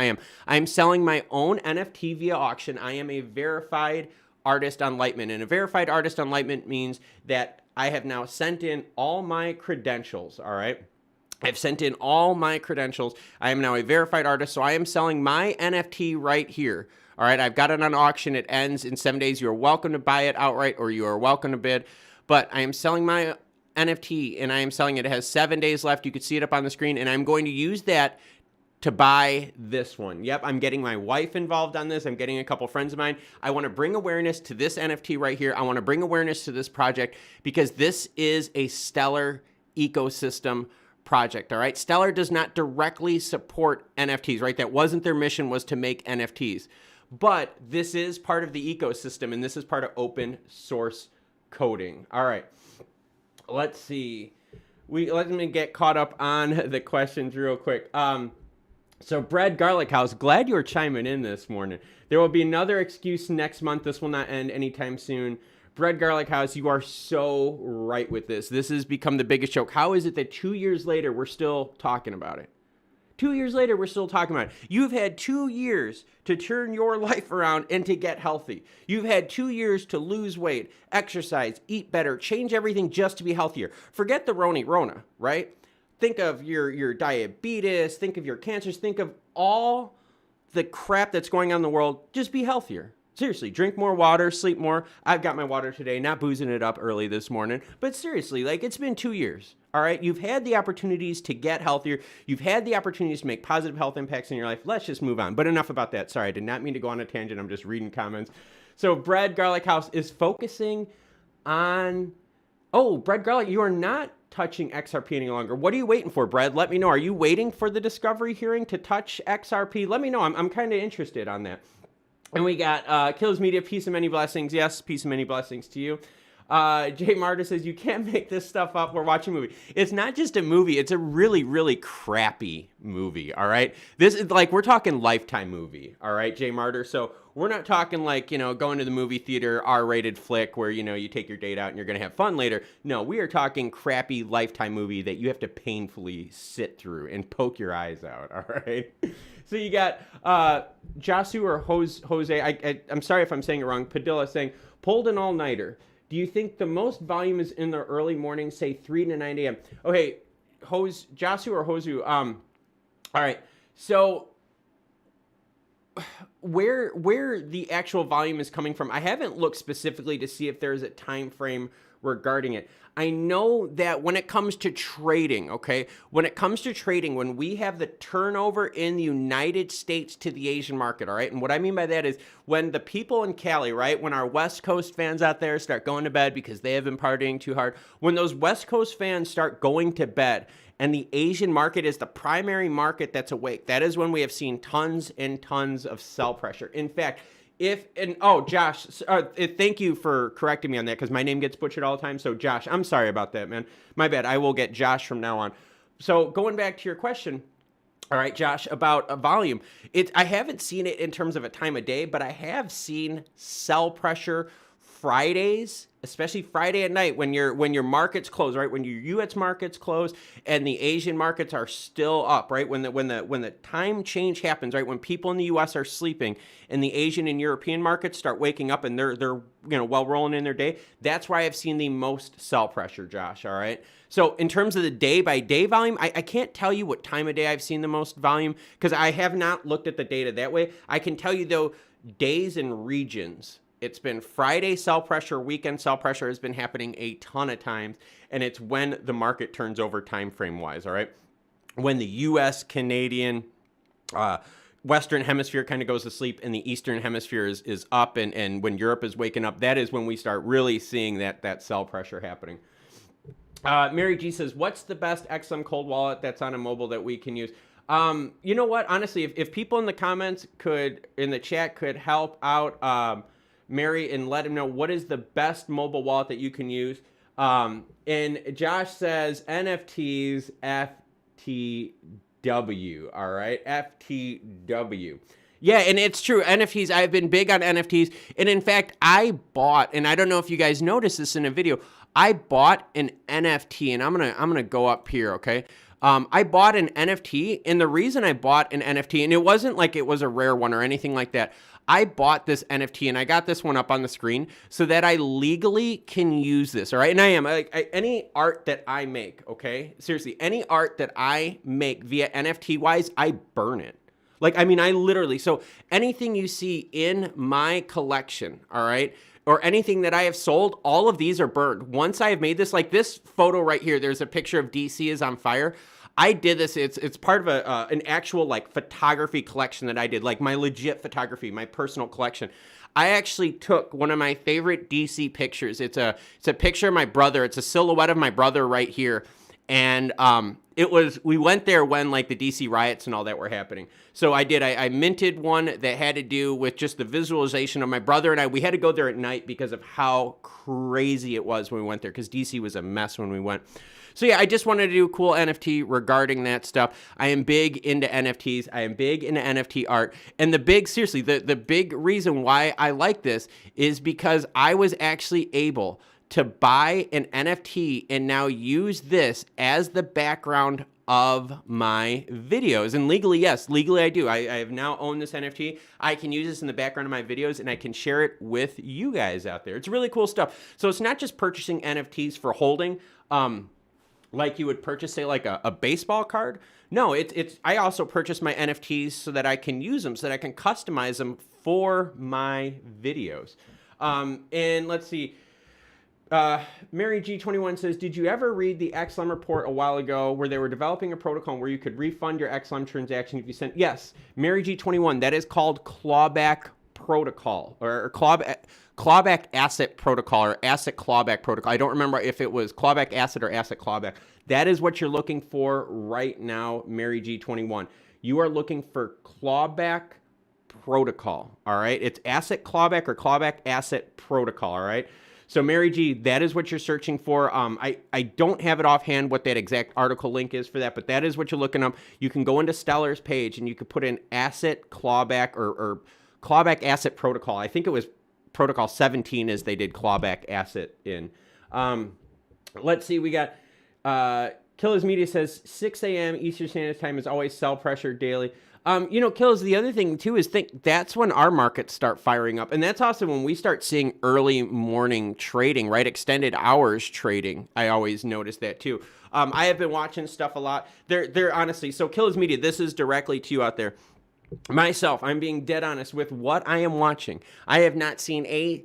I'm selling my own NFT via auction. I am a verified artist on Lightman, and a verified artist on Lightman means that I have now sent in all my credentials, all right? I've sent in all my credentials. I am now a verified artist, so I am selling my NFT right here, all right? I've got it on auction. It ends in 7 days. You are welcome to buy it outright, or you are welcome to bid, but I am selling my NFT, and I am selling it. It has 7 days left. You can see it up on the screen, and I'm going to use that to buy this one. Yep, I'm getting my wife involved on this. I'm getting a couple friends of mine. I want to bring awareness to this NFT right here. I want to bring awareness to this project because this is a Stellar ecosystem project, all right? Stellar does not directly support NFTs, right? That wasn't their mission, was to make NFTs. But this is part of the ecosystem, and this is part of open source coding. All right, let's see. Let me get caught up on the questions real quick. So Bread Garlic House, glad you were chiming in this morning. There will be another excuse next month. This will not end anytime soon. Bread Garlic House, you are so right with this. This has become the biggest joke. How is it that 2 years later, we're still talking about it? 2 years later, we're still talking about it. You've had 2 years to turn your life around and to get healthy. You've had 2 years to lose weight, exercise, eat better, change everything just to be healthier. Forget the Rona, right? Think of your diabetes, think of your cancers, think of all the crap that's going on in the world. Just be healthier. Seriously, drink more water, sleep more. I've got my water today, not boozing it up early this morning. But seriously, like, it's been 2 years, all right? You've had the opportunities to get healthier. You've had the opportunities to make positive health impacts in your life. Let's just move on. But enough about that. Sorry, I did not mean to go on a tangent. I'm just reading comments. So Bread Garlic House is focusing on... Oh, Bread Garlic, you are not touching XRP any longer. What are you waiting for, Bread? Let me know. Are you waiting for the discovery hearing to touch XRP? Let me know. I'm kind of interested on that. And we got Kills Media, peace and many blessings. Yes, peace and many blessings to you. Jay Marta says, you can't make this stuff up. We're watching a movie. It's not just a movie. It's a really, really crappy movie, all right? This is like, we're talking Lifetime movie, all right, Jay Marta? So we're not talking like, going to the movie theater, R-rated flick where, you take your date out and you're going to have fun later. No, we are talking crappy Lifetime movie that you have to painfully sit through and poke your eyes out, all right? So you got Jasu or Jose, I'm sorry if I'm saying it wrong, Padilla saying, pulled an all-nighter. Do you think the most volume is in the early morning, say 3 to 9 a.m.? Okay, Jasu or Hosu, all right. So where the actual volume is coming from, I haven't looked specifically to see if there's a time frame regarding it. I know that when it comes to trading, okay, when we have the turnover in the United States to the Asian market, all right, and what I mean by that is when the people in Cali, right, when our West Coast fans out there start going to bed because they have been partying too hard, when those West Coast fans start going to bed and the Asian market is the primary market that's awake, that is when we have seen tons and tons of sell pressure. In fact, Josh, thank you for correcting me on that because my name gets butchered all the time. So Josh, I'm sorry about that, man. My bad. I will get Josh from now on. So going back to your question, all right, Josh, about a volume, I haven't seen it in terms of a time of day, but I have seen sell pressure Fridays, especially Friday at night when your markets close, right? When your U.S. markets close and the Asian markets are still up, right? When the time change happens, right? When people in the U.S. are sleeping and the Asian and European markets start waking up and they're well rolling in their day, that's why I've seen the most sell pressure, Josh. All right. So in terms of the day by day volume, I can't tell you what time of day I've seen the most volume because I have not looked at the data that way. I can tell you though, days and regions. It's been Friday sell pressure, weekend sell pressure has been happening a ton of times, and it's when the market turns over time frame wise, all right? When the US, Canadian, Western hemisphere kind of goes to sleep and the Eastern hemisphere is up, and when Europe is waking up, that is when we start really seeing that sell pressure happening. Mary G says, what's the best Xlm cold wallet that's on a mobile that we can use? You know what? Honestly, if people in the comments in the chat could help out Mary and let him know what is the best mobile wallet that you can use. And Josh says NFTs FTW. All right, FTW. Yeah, and it's true. NFTs, I've been big on NFTs. And in fact, I bought, and I don't know if you guys noticed this in a video, I bought an NFT, and I'm gonna go up here, okay? I bought an NFT, and the reason I bought an NFT, and it wasn't like it was a rare one or anything like that. I bought this NFT, and I got this one up on the screen so that I legally can use this, all right? And I am, any art that I make, okay? Seriously, any art that I make via NFT-wise, I burn it. Like, I mean, I literally, so anything you see in my collection, all right, or anything that I have sold, all of these are burned. Once I have made this, like this photo right here, there's a picture of DC is on fire. I did this, it's part of an actual like photography collection that I did, like my legit photography, my personal collection. I actually took one of my favorite DC pictures. It's a picture of my brother. It's a silhouette of my brother right here. And we went there when like the DC riots and all that were happening. So I minted one that had to do with just the visualization of my brother and I. We had to go there at night because of how crazy it was when we went there, because DC was a mess when we went. So yeah, I just wanted to do a cool NFT regarding that stuff. I am big into NFTs. I am big into NFT art. And the big reason why I like this is because I was actually able to buy an NFT and now use this as the background of my videos. And legally, yes, legally I do. I have now owned this NFT. I can use this in the background of my videos and I can share it with you guys out there. It's really cool stuff. So it's not just purchasing NFTs for holding, like you would purchase, say, like a baseball card. No, I also purchase my NFTs so that I can use them, so that I can customize them for my videos. And let's see. Mary G21 says, did you ever read the Xlm report a while ago where they were developing a protocol where you could refund your Xlm transaction if you sent? Yes, Mary G21, that is called clawback protocol or clawback asset protocol or asset clawback protocol. I don't remember if it was clawback asset or asset clawback. That is what you're looking for right now, Mary G21. You are looking for clawback protocol, all right? It's asset clawback or clawback asset protocol, all right? So Mary G, that is what you're searching for. I don't have it offhand what that exact article link is for that, but that is what you're looking up. You can go into Stellar's page and you can put in asset clawback or clawback asset protocol. I think it was protocol 17 as they did clawback asset in. Let's see, we got Killers Media says 6 a.m. Eastern Standard Time is always sell pressure daily. Kills, the other thing too is that's when our markets start firing up. And that's also when we start seeing early morning trading, right? Extended hours trading. I always notice that too. I have been watching stuff a lot. They're honestly, so Killers Media, this is directly to you out there. Myself, I'm being dead honest with what I am watching. I have not seen I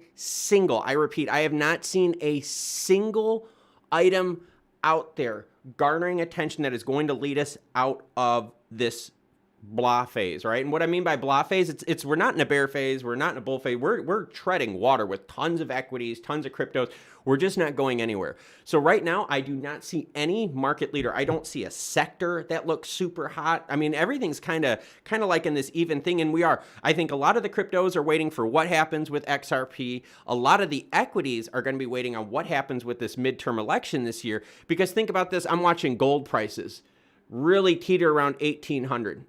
have not seen a single item out there garnering attention that is going to lead us out of this blah phase, right? And what I mean by blah phase, it's we're not in a bear phase, we're not in a bull phase, we're treading water with tons of equities, tons of cryptos. We're just not going anywhere. So right now, I do not see any market leader. I don't see a sector that looks super hot. I mean, everything's kind of like in this even thing, and we are. I think a lot of the cryptos are waiting for what happens with XRP. A lot of the equities are going to be waiting on what happens with this midterm election this year, because think about this, I'm watching gold prices really teeter around 1,800.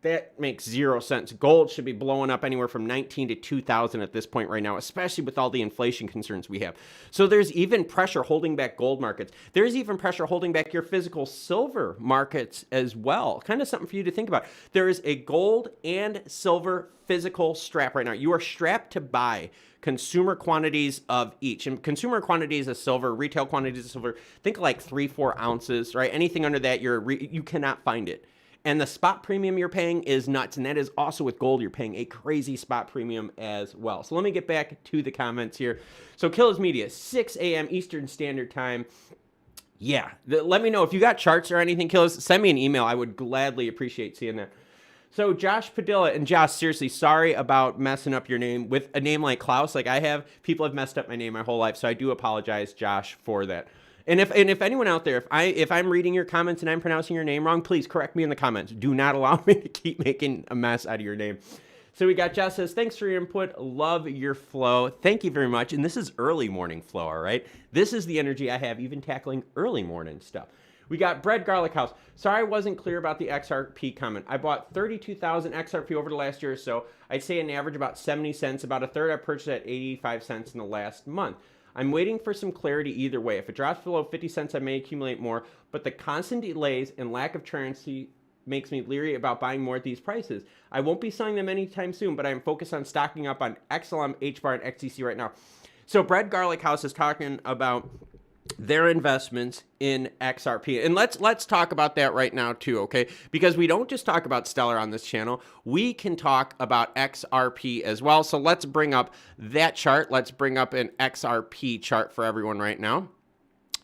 That makes zero sense. Gold should be blowing up anywhere from 19 to 2,000 at this point right now, especially with all the inflation concerns we have. So there's even pressure holding back gold markets. There's even pressure holding back your physical silver markets as well. Kind of something for you to think about. There is a gold and silver physical strap right now. You are strapped to buy consumer quantities of each. And consumer quantities of silver, retail quantities of silver, think like 3-4 ounces, right? Anything under that, you cannot find it. And the spot premium you're paying is nuts. And that is also with gold, you're paying a crazy spot premium as well. So let me get back to the comments here. So Kills Media, 6 a.m. Eastern Standard Time. Yeah, let me know if you got charts or anything, Kills. Send me an email. I would gladly appreciate seeing that. So Josh Padilla, and Josh, seriously, sorry about messing up your name. With a name like Klaus, like I have, people have messed up my name my whole life, so I do apologize, Josh, for that. And if anyone out there, if I'm reading your comments and I'm pronouncing your name wrong, please correct me in the comments. Do not allow me to keep making a mess out of your name. So we got Josh says, thanks for your input. Love your flow. Thank you very much. And this is early morning flow, all right? This is the energy I have even tackling early morning stuff. We got Bread Garlic House. Sorry I wasn't clear about the XRP comment. I bought 32,000 XRP over the last year or so. I'd say an average about 70 cents. About a third I purchased at 85 cents in the last month. I'm waiting for some clarity either way. If it drops below 50 cents, I may accumulate more, but the constant delays and lack of transparency makes me leery about buying more at these prices. I won't be selling them anytime soon, but I'm focused on stocking up on XLM, HBAR, and XDC right now. So Bread Garlic House is talking about their investments in XRP. And let's talk about that right now too, okay? Because we don't just talk about Stellar on this channel. We can talk about XRP as well. So let's bring up that chart. Let's bring up an XRP chart for everyone right now.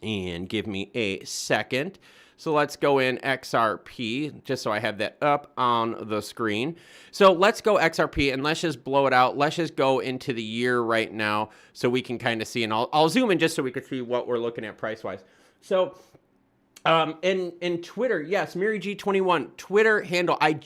And give me a second. So let's go in XRP, just so I have that up on the screen. So let's go XRP, and let's just blow it out. Let's just go into the year right now so we can kind of see, and I'll zoom in just so we can see what we're looking at price-wise. So in Twitter, yes, Mary G21, Twitter handle. I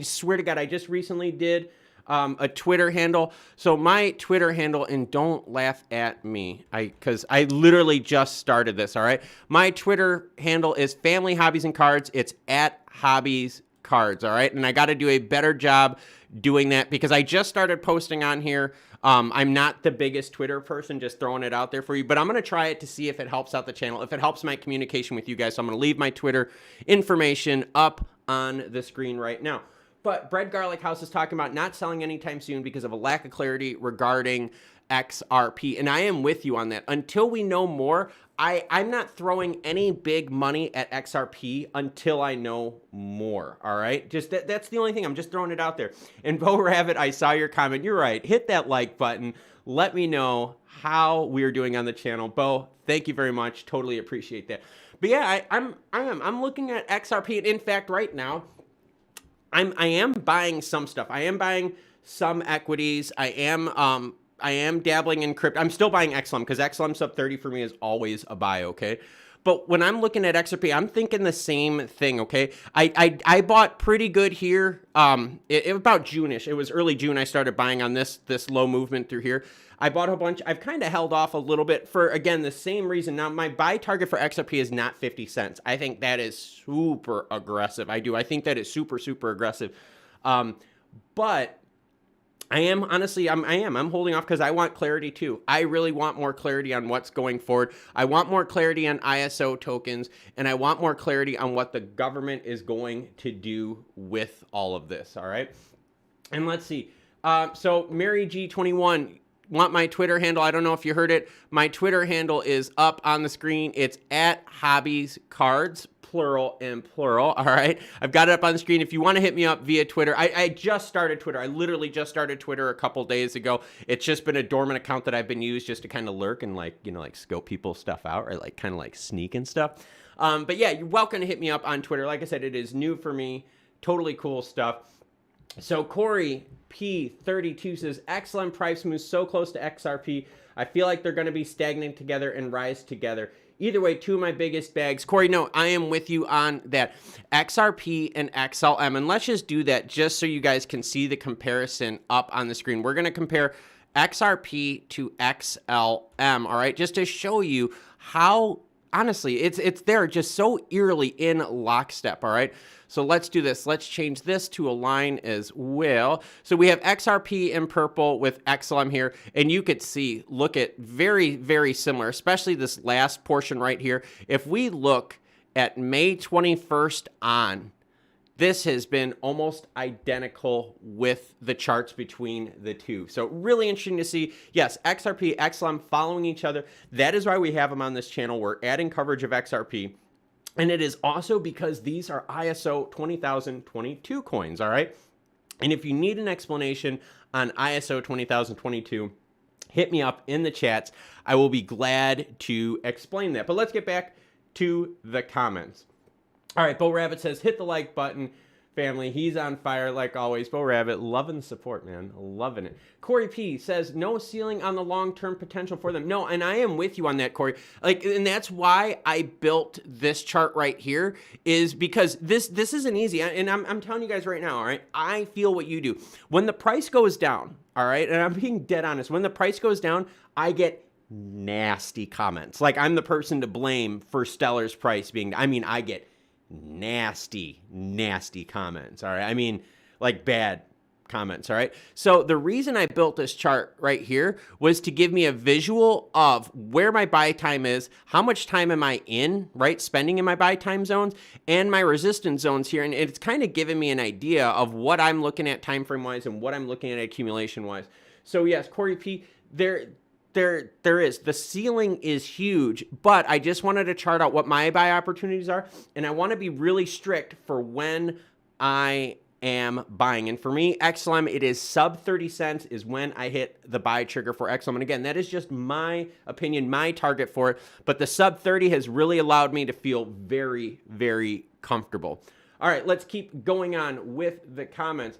swear to God, I just recently did a Twitter handle. So my Twitter handle, and don't laugh at me, because I literally just started this, all right? My Twitter handle is Family Hobbies and Cards. It's at Hobbies Cards, all right? And I got to do a better job doing that because I just started posting on here. I'm not the biggest Twitter person, just throwing it out there for you, but I'm going to try it to see if it helps out the channel, if it helps my communication with you guys. So I'm going to leave my Twitter information up on the screen right now. But Bread Garlic House is talking about not selling anytime soon because of a lack of clarity regarding XRP. And I am with you on that. Until we know more, I'm not throwing any big money at XRP until I know more, all right? Just that's the only thing. I'm just throwing it out there. And Bo Rabbit, I saw your comment. You're right. Hit that like button. Let me know how we're doing on the channel. Bo, thank you very much. Totally appreciate that. But yeah, I'm looking at XRP. And in fact, right now, I am buying some stuff. I am buying some equities. I am dabbling in crypto. I'm still buying Xlm because Xlm sub 30 for me is always a buy, okay? But when I'm looking at XRP, I'm thinking the same thing, okay? I bought pretty good here. About June-ish. It was early June I started buying on this low movement through here. I bought a bunch. I've kind of held off a little bit for, again, the same reason. Now, my buy target for XRP is not 50 cents. I think that is super aggressive. I think that is super, super aggressive. But I am, honestly, I'm holding off because I want clarity too. I really want more clarity on what's going forward. I want more clarity on ISO tokens, and I want more clarity on what the government is going to do with all of this, all right? And let's see. So Mary G21, want my Twitter handle? I don't know if you heard it. My Twitter handle is up on the screen. It's at Hobbies Cards, plural and plural, all right? I've got it up on the screen. If you want to hit me up via Twitter, I just started Twitter. I literally just started Twitter a couple days ago. It's just been a dormant account that I've been used just to kind of lurk and like scope people's stuff out or like kind of like sneak and stuff. But yeah, you're welcome to hit me up on Twitter. Like I said, it is new for me. Totally cool stuff. So Corey P32 says, Xlm price moves so close to XRP. I feel like they're going to be stagnant together and rise together. Either way, two of my biggest bags. Corey, no, I am with you on that. XRP and XLM. And let's just do that just so you guys can see the comparison up on the screen. We're going to compare XRP to XLM, all right? Just to show you how, honestly, it's there just so eerily in lockstep, all right? So let's do this. Let's change this to a line as well. So we have XRP in purple with XLM here, and you could see, look at very, very similar, especially this last portion right here. If we look at May 21st on, this has been almost identical with the charts between the two. So really interesting to see. Yes, XRP, XLM following each other. That is why we have them on this channel. We're adding coverage of XRP. And it is also because these are ISO 20022 coins, all right? And if you need an explanation on ISO 20022, hit me up in the chats. I will be glad to explain that. But let's get back to the comments. All right, Bo Rabbit says, hit the like button, family. He's on fire like always. Bo Rabbit, loving the support, man. Loving it. Corey P says, no ceiling on the long-term potential for them. No, and I am with you on that, Corey. Like, and that's why I built this chart right here, is because this isn't easy. And I'm telling you guys right now, all right, I feel what you do. When the price goes down, all right, and I'm being dead honest, when the price goes down, I get nasty comments. Like, I'm the person to blame for Stellar's price being, I mean, I get nasty comments, all right? I mean, like bad comments, all right? So the reason I built this chart right here was to give me a visual of where my buy time is, how much time am I in, right, spending in my buy time zones, and my resistance zones here, and it's kind of giving me an idea of what I'm looking at time frame wise and what I'm looking at accumulation wise. So yes, Corey P, there is. The ceiling is huge, but I just wanted to chart out what my buy opportunities are, and I want to be really strict for when I am buying. And for me, Xlm, it is sub 30 cents is when I hit the buy trigger for Xlm. And again, that is just my opinion, my target for it, but the sub 30 has really allowed me to feel very, very comfortable. All right, let's keep going on with the comments.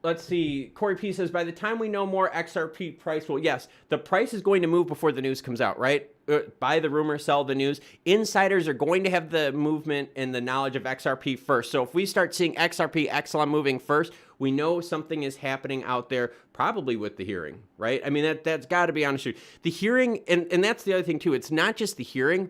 Let's see. Corey P says, by the time we know more XRP price, well, yes, the price is going to move before the news comes out, right? Buy the rumor, sell the news. Insiders are going to have the movement and the knowledge of XRP first. So if we start seeing XRP, Xlm moving first, we know something is happening out there, probably with the hearing, right? I mean, that's got to be honest with you. The hearing, and that's the other thing too, it's not just the hearing,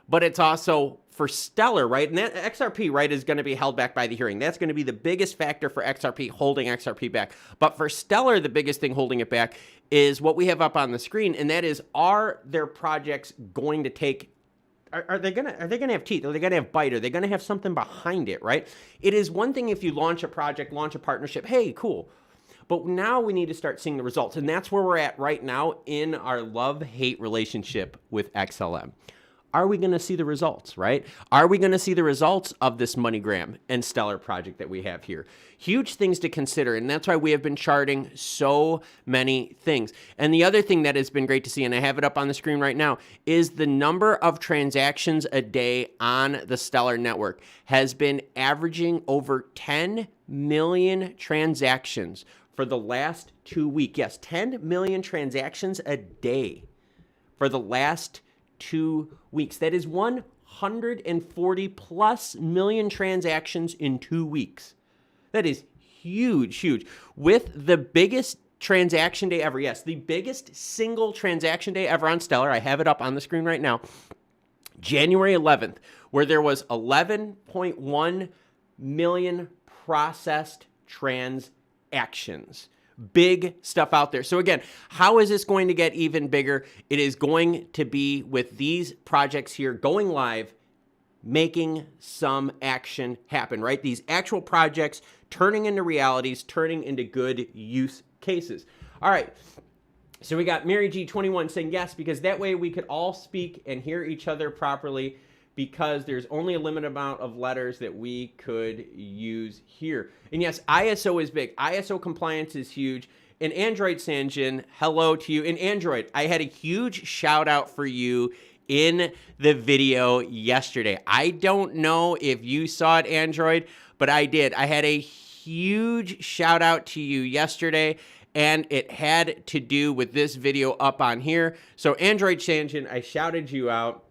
but it's also for Stellar, right? And that XRP, right, is going to be held back by the hearing. That's going to be the biggest factor for XRP, holding XRP back. But for Stellar, the biggest thing holding it back is what we have up on the screen, and that is, are their projects going to take, are they going to have teeth? Are they going to have bite? Are they going to have something behind it, right? It is one thing if you launch a project, launch a partnership, hey, cool. But now we need to start seeing the results, and that's where we're at right now in our love-hate relationship with Xlm. Are we going to see the results, right? Are we going to see the results of this MoneyGram and Stellar project that we have here? Huge things to consider, and that's why we have been charting so many things. And the other thing that has been great to see, and I have it up on the screen right now, is the number of transactions a day on the Stellar network has been averaging over 10 million transactions for the last 2 weeks. Yes, 10 million transactions a day for the last 2 weeks. That is 140 plus million transactions in 2 weeks. That is huge, huge. With the biggest transaction day ever. Yes, the biggest single transaction day ever on Stellar. I have it up on the screen right now. January 11th, where there was 11.1 million processed transactions. Big stuff out there. So again, how is this going to get even bigger? It is going to be with these projects here going live, making some action happen, right? These actual projects turning into realities, turning into good use cases. All right. So we got Mary G21 saying yes, because that way we could all speak and hear each other properly, because there's only a limited amount of letters that we could use here. And yes, ISO is big. ISO compliance is huge. And Android Sanjin, hello to you. And Android, I had a huge shout out for you in the video yesterday. I don't know if you saw it, Android, but I did. I had a huge shout out to you yesterday, and it had to do with this video up on here. So Android Sanjin, I shouted you out.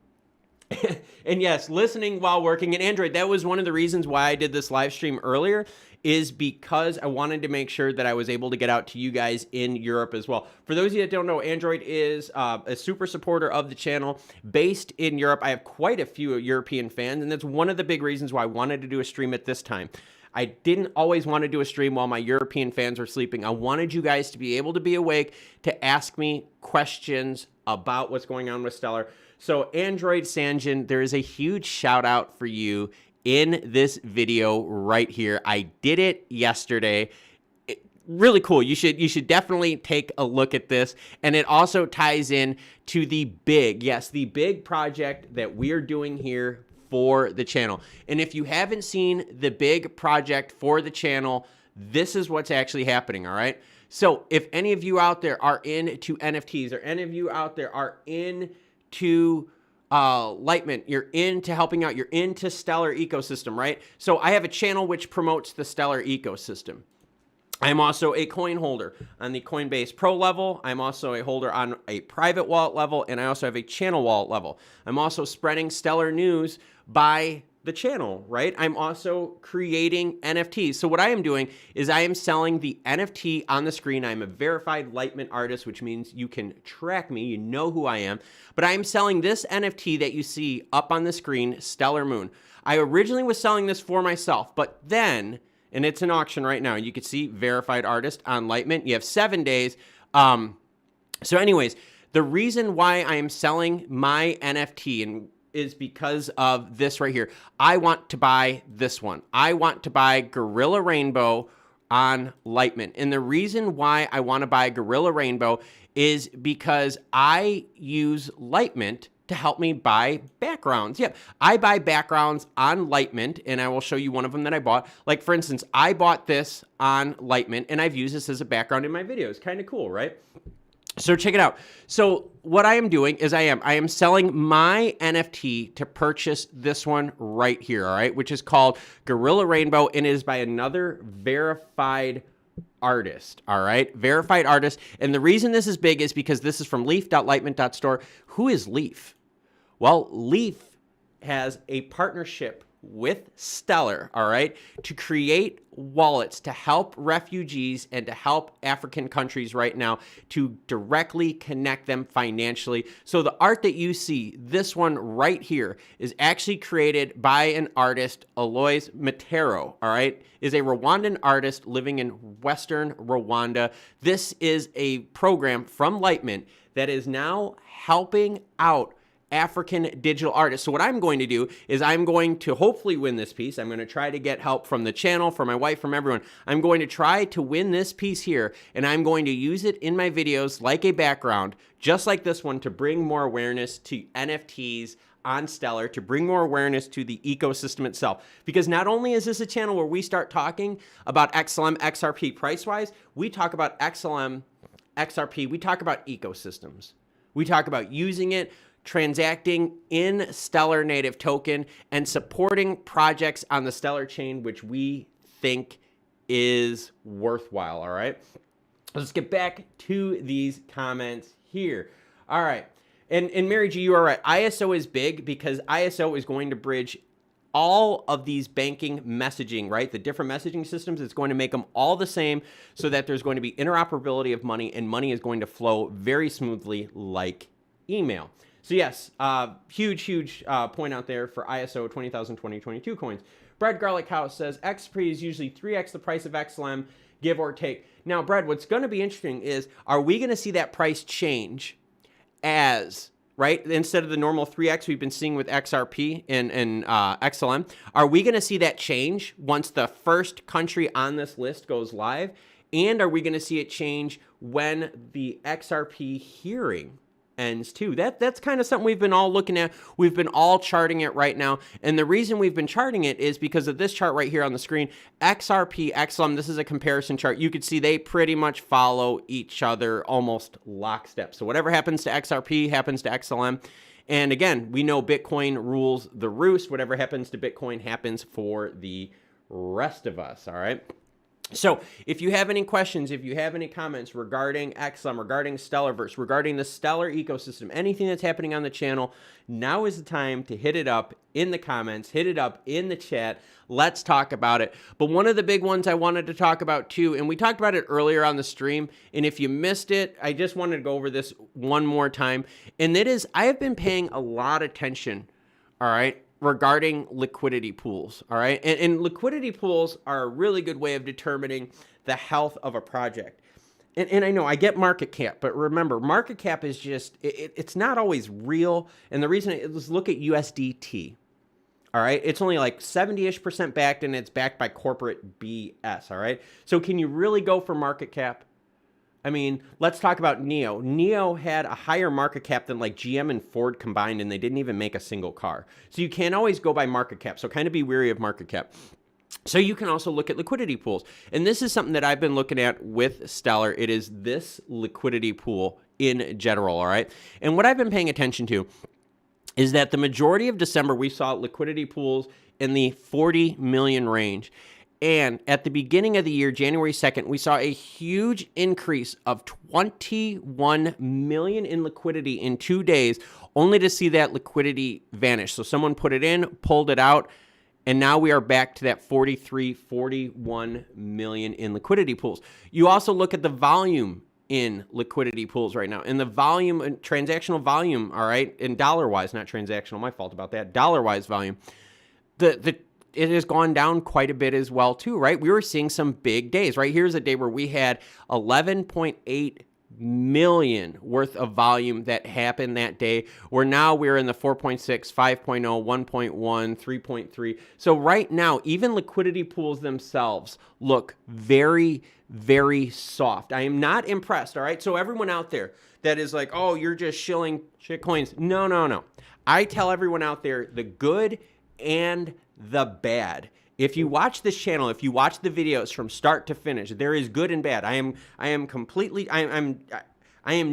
And yes, listening while working. And Android, that was one of the reasons why I did this live stream earlier, is because I wanted to make sure that I was able to get out to you guys in Europe as well. For those of you that don't know, Android is a super supporter of the channel based in Europe. I have quite a few European fans, and that's one of the big reasons why I wanted to do a stream at this time. I didn't always want to do a stream while my European fans were sleeping. I wanted you guys to be able to be awake to ask me questions about what's going on with Stellar. So Android Sanjin, there is a huge shout out for you in this video right here. I did it yesterday. really cool. You should definitely take a look at this. And it also ties in to the big project that we are doing here for the channel. And if you haven't seen the big project for the channel, this is what's actually happening, all right? So if any of you out there are into NFTs, or any of you out there are into Lightment, you're into helping out, you're into Stellar ecosystem, right? So I have a channel which promotes the Stellar ecosystem. I'm also a coin holder on the Coinbase Pro level. I'm also a holder on a private wallet level, and I also have a channel wallet level. I'm also spreading Stellar news by the channel, right? I'm also creating NFTs. So what I am doing is I am selling the NFT on the screen. I'm a verified Lightment artist, which means you can track me, you know who I am. But I am selling this NFT that you see up on the screen, Stellar Moon. I originally was selling this for myself, but then, and it's an auction right now, you can see verified artist on Lightment. You have 7 days. So anyways, the reason why I am selling my NFT is because of this right here. I want to buy this one. I want to buy Gorilla Rainbow on Lightment. And the reason why I want to buy Gorilla Rainbow is because I use Lightment to help me buy backgrounds. Yep, I buy backgrounds on Lightment, and I will show you one of them that I bought. Like, for instance, I bought this on Lightment, and I've used this as a background in my videos. Kind of cool, right? So check it out. So what I am doing is I am selling my NFT to purchase this one right here, all right, which is called Gorilla Rainbow, and it is by another verified artist, all right, verified artist. And the reason this is big is because this is from leaf.lightment.store. Who is Leaf? Well, Leaf has a partnership with Stellar, all right, to create wallets to help refugees and to help African countries right now to directly connect them financially. So the art that you see, this one right here, is actually created by an artist, Alois Matero, all right, is a Rwandan artist living in Western Rwanda. This is a program from Lightment that is now helping out African digital artists. So what I'm going to do is I'm going to hopefully win this piece. I'm going to try to get help from the channel, from my wife, from everyone. I'm going to try to win this piece here, and I'm going to use it in my videos like a background, just like this one, to bring more awareness to NFTs on Stellar, to bring more awareness to the ecosystem itself. Because not only is this a channel where we start talking about XLM, XRP price-wise, we talk about XLM, XRP, we talk about ecosystems. We talk about using it, transacting in Stellar native token, and supporting projects on the Stellar chain, which we think is worthwhile, all right? Let's get back to these comments here. All right, and Mary G, you are right. ISO is big because ISO is going to bridge all of these banking messaging, right? The different messaging systems, it's going to make them all the same so that there's going to be interoperability of money, and money is going to flow very smoothly like email. So yes, huge point out there for ISO 20,000 2022 coins. Bread Garlic House says XP is usually 3x the price of XLM, give or take. Now, Brad, what's going to be interesting is, are we going to see that price change as, right, instead of the normal 3x we've been seeing with XRP and XLM, are we going to see that change once the first country on this list goes live? And are we going to see it change when the XRP hearing ends too? That's kind of something we've been all looking at. We've been all charting it right now. And the reason we've been charting it is because of this chart right here on the screen. XRP, XLM, this is a comparison chart. You can see they pretty much follow each other almost lockstep. So whatever happens to XRP happens to XLM. And again, we know Bitcoin rules the roost. Whatever happens to Bitcoin happens for the rest of us, all right? So if you have any questions, if you have any comments regarding XLM, regarding Stellarverse, regarding the Stellar ecosystem, anything that's happening on the channel, now is the time to hit it up in the comments, hit it up in the chat. Let's talk about it. But one of the big ones I wanted to talk about too, and we talked about it earlier on the stream, and if you missed it, I just wanted to go over this one more time, and that is, I have been paying a lot of attention, all right, regarding liquidity pools, all right? And liquidity pools are a really good way of determining the health of a project. And I know I get market cap, but remember, market cap is just, it's not always real. And the reason is, look at USDT. All right. It's only like 70-ish% backed, and it's backed by corporate BS. All right. So can you really go for market cap? I mean, let's talk about NIO. NIO had a higher market cap than like GM and Ford combined, and they didn't even make a single car. So you can't always go by market cap. So kind of be wary of market cap. So you can also look at liquidity pools. And this is something that I've been looking at with Stellar. It is this liquidity pool in general, all right? And what I've been paying attention to is that the majority of December, we saw liquidity pools in the 40 million range. And at the beginning of the year, January 2nd, we saw a huge increase of 21 million in liquidity in 2 days, only to see that liquidity vanish. So someone put it in, pulled it out, and now we are back to that 43, 41 million in liquidity pools. You also look at the volume in liquidity pools right now. And the volume, transactional volume, all right, and dollar-wise, not transactional, my fault about that, dollar-wise volume, it has gone down quite a bit as well too, right? We were seeing some big days, right? Here's a day where we had 11.8 million worth of volume that happened that day, where now we're in the 4.6, 5.0, 1.1, 3.3. So right now, even liquidity pools themselves look very, very soft. I am not impressed, all right? So everyone out there that is like, oh, you're just shilling shit coins. No, no, no. I tell everyone out there the good and the bad. If you watch this channel, if you watch the videos from start to finish, there is good and bad. I am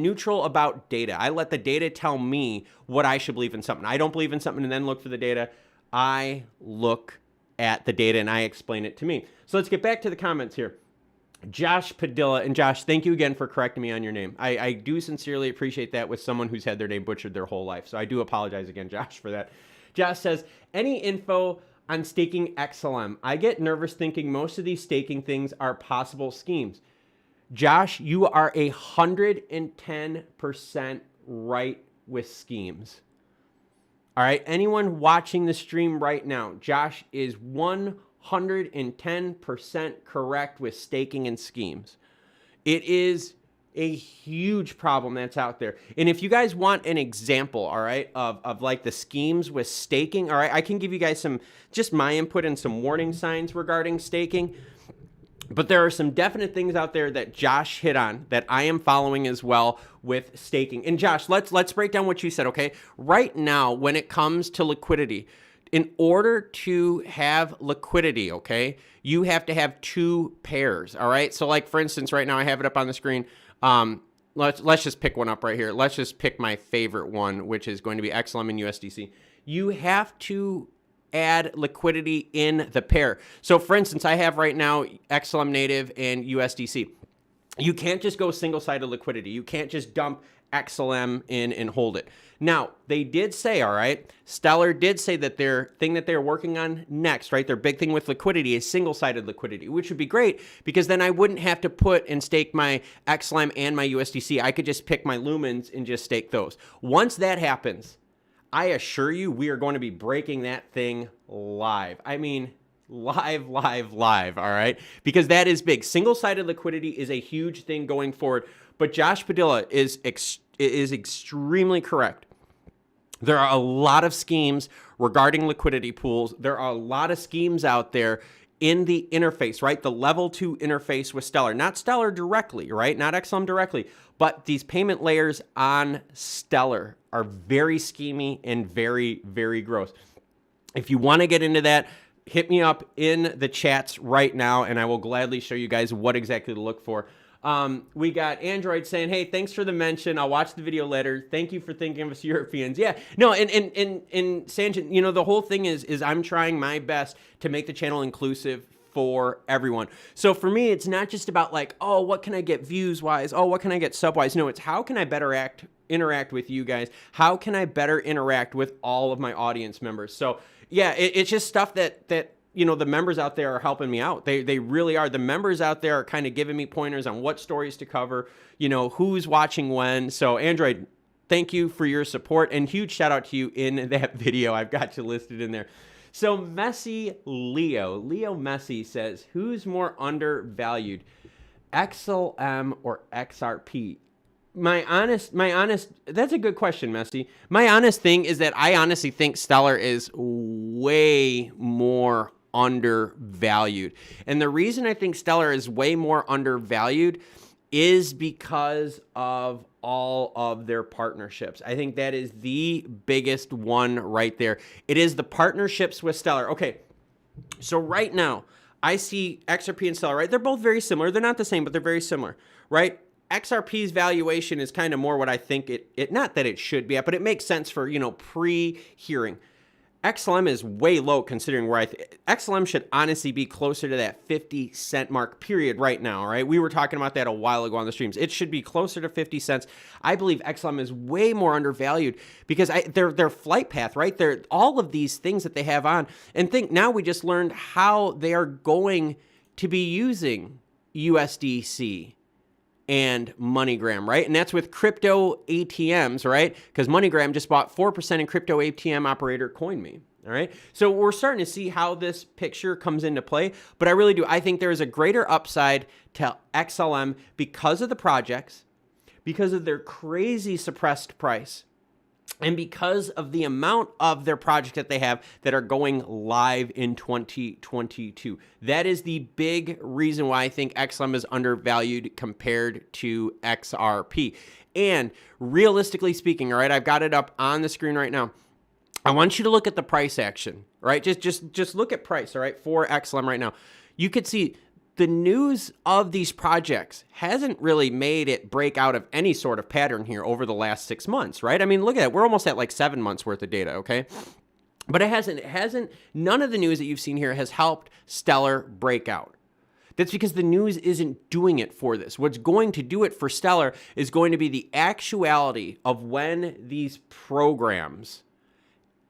neutral about data. I let the data tell me what I should believe in something. I don't believe in something and then look for the data. I look at the data and I explain it to me. So let's get back to the comments here. Josh Padilla, and Josh, thank you again for correcting me on your name. I do sincerely appreciate that with someone who's had their name butchered their whole life. So I do apologize again, Josh, for that. Josh says, any info on staking XLM? I get nervous thinking most of these staking things are possible schemes. Josh, you are 110% right with schemes. All right, anyone watching the stream right now, Josh is 110% correct with staking and schemes. It is a huge problem that's out there. And if you guys want an example, all right, of like the schemes with staking, all right, I can give you guys some, just my input and some warning signs regarding staking. But there are some definite things out there that Josh hit on that I am following as well with staking. And Josh, let's break down what you said, okay? Right now, when it comes to liquidity, in order to have liquidity, okay, you have to have two pairs, all right? So like, for instance, right now I have it up on the screen. Let's just pick one up right here. Let's just pick my favorite one, which is going to be Xlm and USDC. You have to add liquidity in the pair. So for instance, I have right now Xlm native and USDC. You can't just go single-sided liquidity. You can't just dump Xlm in and hold it. Now, they did say, all right, Stellar did say that their thing that they're working on next, right, their big thing with liquidity is single-sided liquidity, which would be great because then I wouldn't have to put and stake my Xlm and my USDC. I could just pick my Lumens and just stake those. Once that happens, I assure you we are going to be breaking that thing live. I mean, live, all right? Because that is big. Single-sided liquidity is a huge thing going forward. But Josh Padilla is extremely correct. There are a lot of schemes regarding liquidity pools. There are a lot of schemes out there in the interface, right? The level 2 interface with Stellar. Not Stellar directly, right? Not Xlm directly. But these payment layers on Stellar are very schemy and very, very gross. If you want to get into that, hit me up in the chats right now, and I will gladly show you guys what exactly to look for. We got Android saying, hey, thanks for the mention. I'll watch the video later. Thank you for thinking of us Europeans. Yeah, no, and Sanjit, you know, the whole thing is I'm trying my best to make the channel inclusive for everyone. So for me, it's not just about like, oh, what can I get views wise? Oh, what can I get sub wise? No, it's how can I better interact with you guys? How can I better interact with all of my audience members? So yeah, it's just stuff that you know, the members out there are helping me out. They really are. The members out there are kind of giving me pointers on what stories to cover, you know, who's watching when. So Android, thank you for your support and huge shout out to you in that video. I've got you listed in there. So Leo Messi says, who's more undervalued, XLM or XRP? That's a good question, Messi. My honest thing is that I honestly think Stellar is way more undervalued. And the reason I think Stellar is way more undervalued is because of all of their partnerships. I think that is the biggest one right there. It is the partnerships with Stellar. Okay, so right now, I see XRP and Stellar, right? They're both very similar. They're not the same, but they're very similar, right? XRP's valuation is kind of more what I think it not that it should be at, but it makes sense for, pre-hearing. Xlm is way low considering where Xlm should honestly be closer to that 50 cent mark period right now, right? We were talking about that a while ago on the streams. It should be closer to 50 cents. I believe Xlm is way more undervalued because their flight path, right? They're all of these things that they have on. And think now we just learned how they are going to be using USDC and MoneyGram, right? And that's with crypto ATMs, right? Because MoneyGram just bought 4% in crypto ATM operator CoinMe, all right? So we're starting to see how this picture comes into play, but I really do. I think there is a greater upside to XLM because of the projects, because of their crazy suppressed price, and because of the amount of their projects that they have that are going live in 2022. That is the big reason why I think XLM is undervalued compared to XRP. And realistically speaking, all right, I've got it up on the screen right now. I want you to look at the price action, right? Just look at price, all right, for XLM right now. You could see the news of these projects hasn't really made it break out of any sort of pattern here over the last 6 months, right? I mean, look at it. We're almost at like 7 months worth of data, okay? But it hasn't, none of the news that you've seen here has helped Stellar break out. That's because the news isn't doing it for this. What's going to do it for Stellar is going to be the actuality of when these programs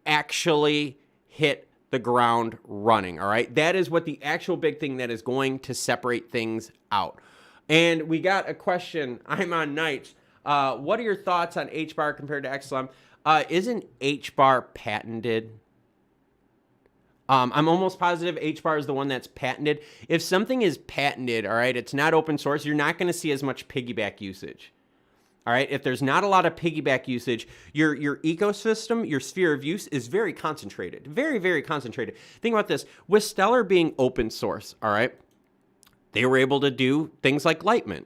actually hit the ground running, all right? That is what the actual big thing that is going to separate things out. And we got a question. I'm on Nights. What are your thoughts on HBAR compared to XLM? Isn't HBAR patented? I'm almost positive HBAR is the one that's patented. If something is patented, all right, it's not open source, you're not going to see as much piggyback usage. All right, if there's not a lot of piggyback usage, your ecosystem, your sphere of use is very concentrated, very, very concentrated. Think about this. With Stellar being open source, all right, they were able to do things like Lightment,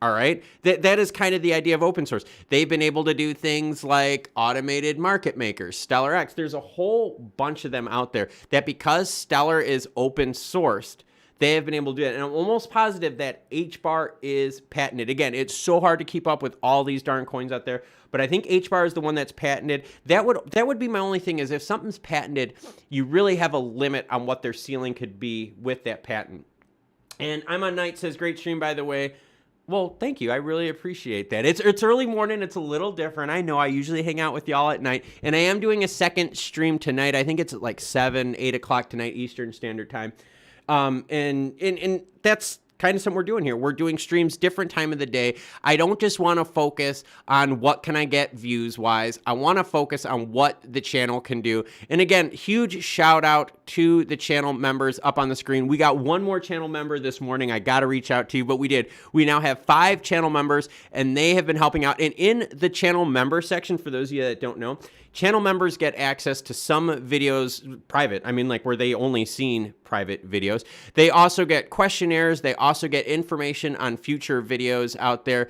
all right? That is kind of the idea of open source. They've been able to do things like automated market makers, Stellar X. There's a whole bunch of them out there that because Stellar is open sourced, they have been able to do it. And I'm almost positive that HBAR is patented. Again, it's so hard to keep up with all these darn coins out there, but I think HBAR is the one that's patented. That would be my only thing is if something's patented, you really have a limit on what their ceiling could be with that patent. And I'm on Night says, great stream, by the way. Well, thank you. I really appreciate that. It's early morning. It's a little different. I know I usually hang out with y'all at night, and I am doing a second stream tonight. I think it's at like 7, 8 o'clock tonight, Eastern Standard Time. And that's kind of something we're doing here. We're doing streams different time of the day. I don't just want to focus on what can I get views wise. I want to focus on what the channel can do. And again, huge shout out to the channel members up on the screen. We got one more channel member this morning. I got to reach out to you, but we did. We now have 5 channel members and they have been helping out. And in the channel member section, for those of you that don't know, channel members get access to some videos private. I mean, like where they only seen private videos. They also get questionnaires. They also get information on future videos out there.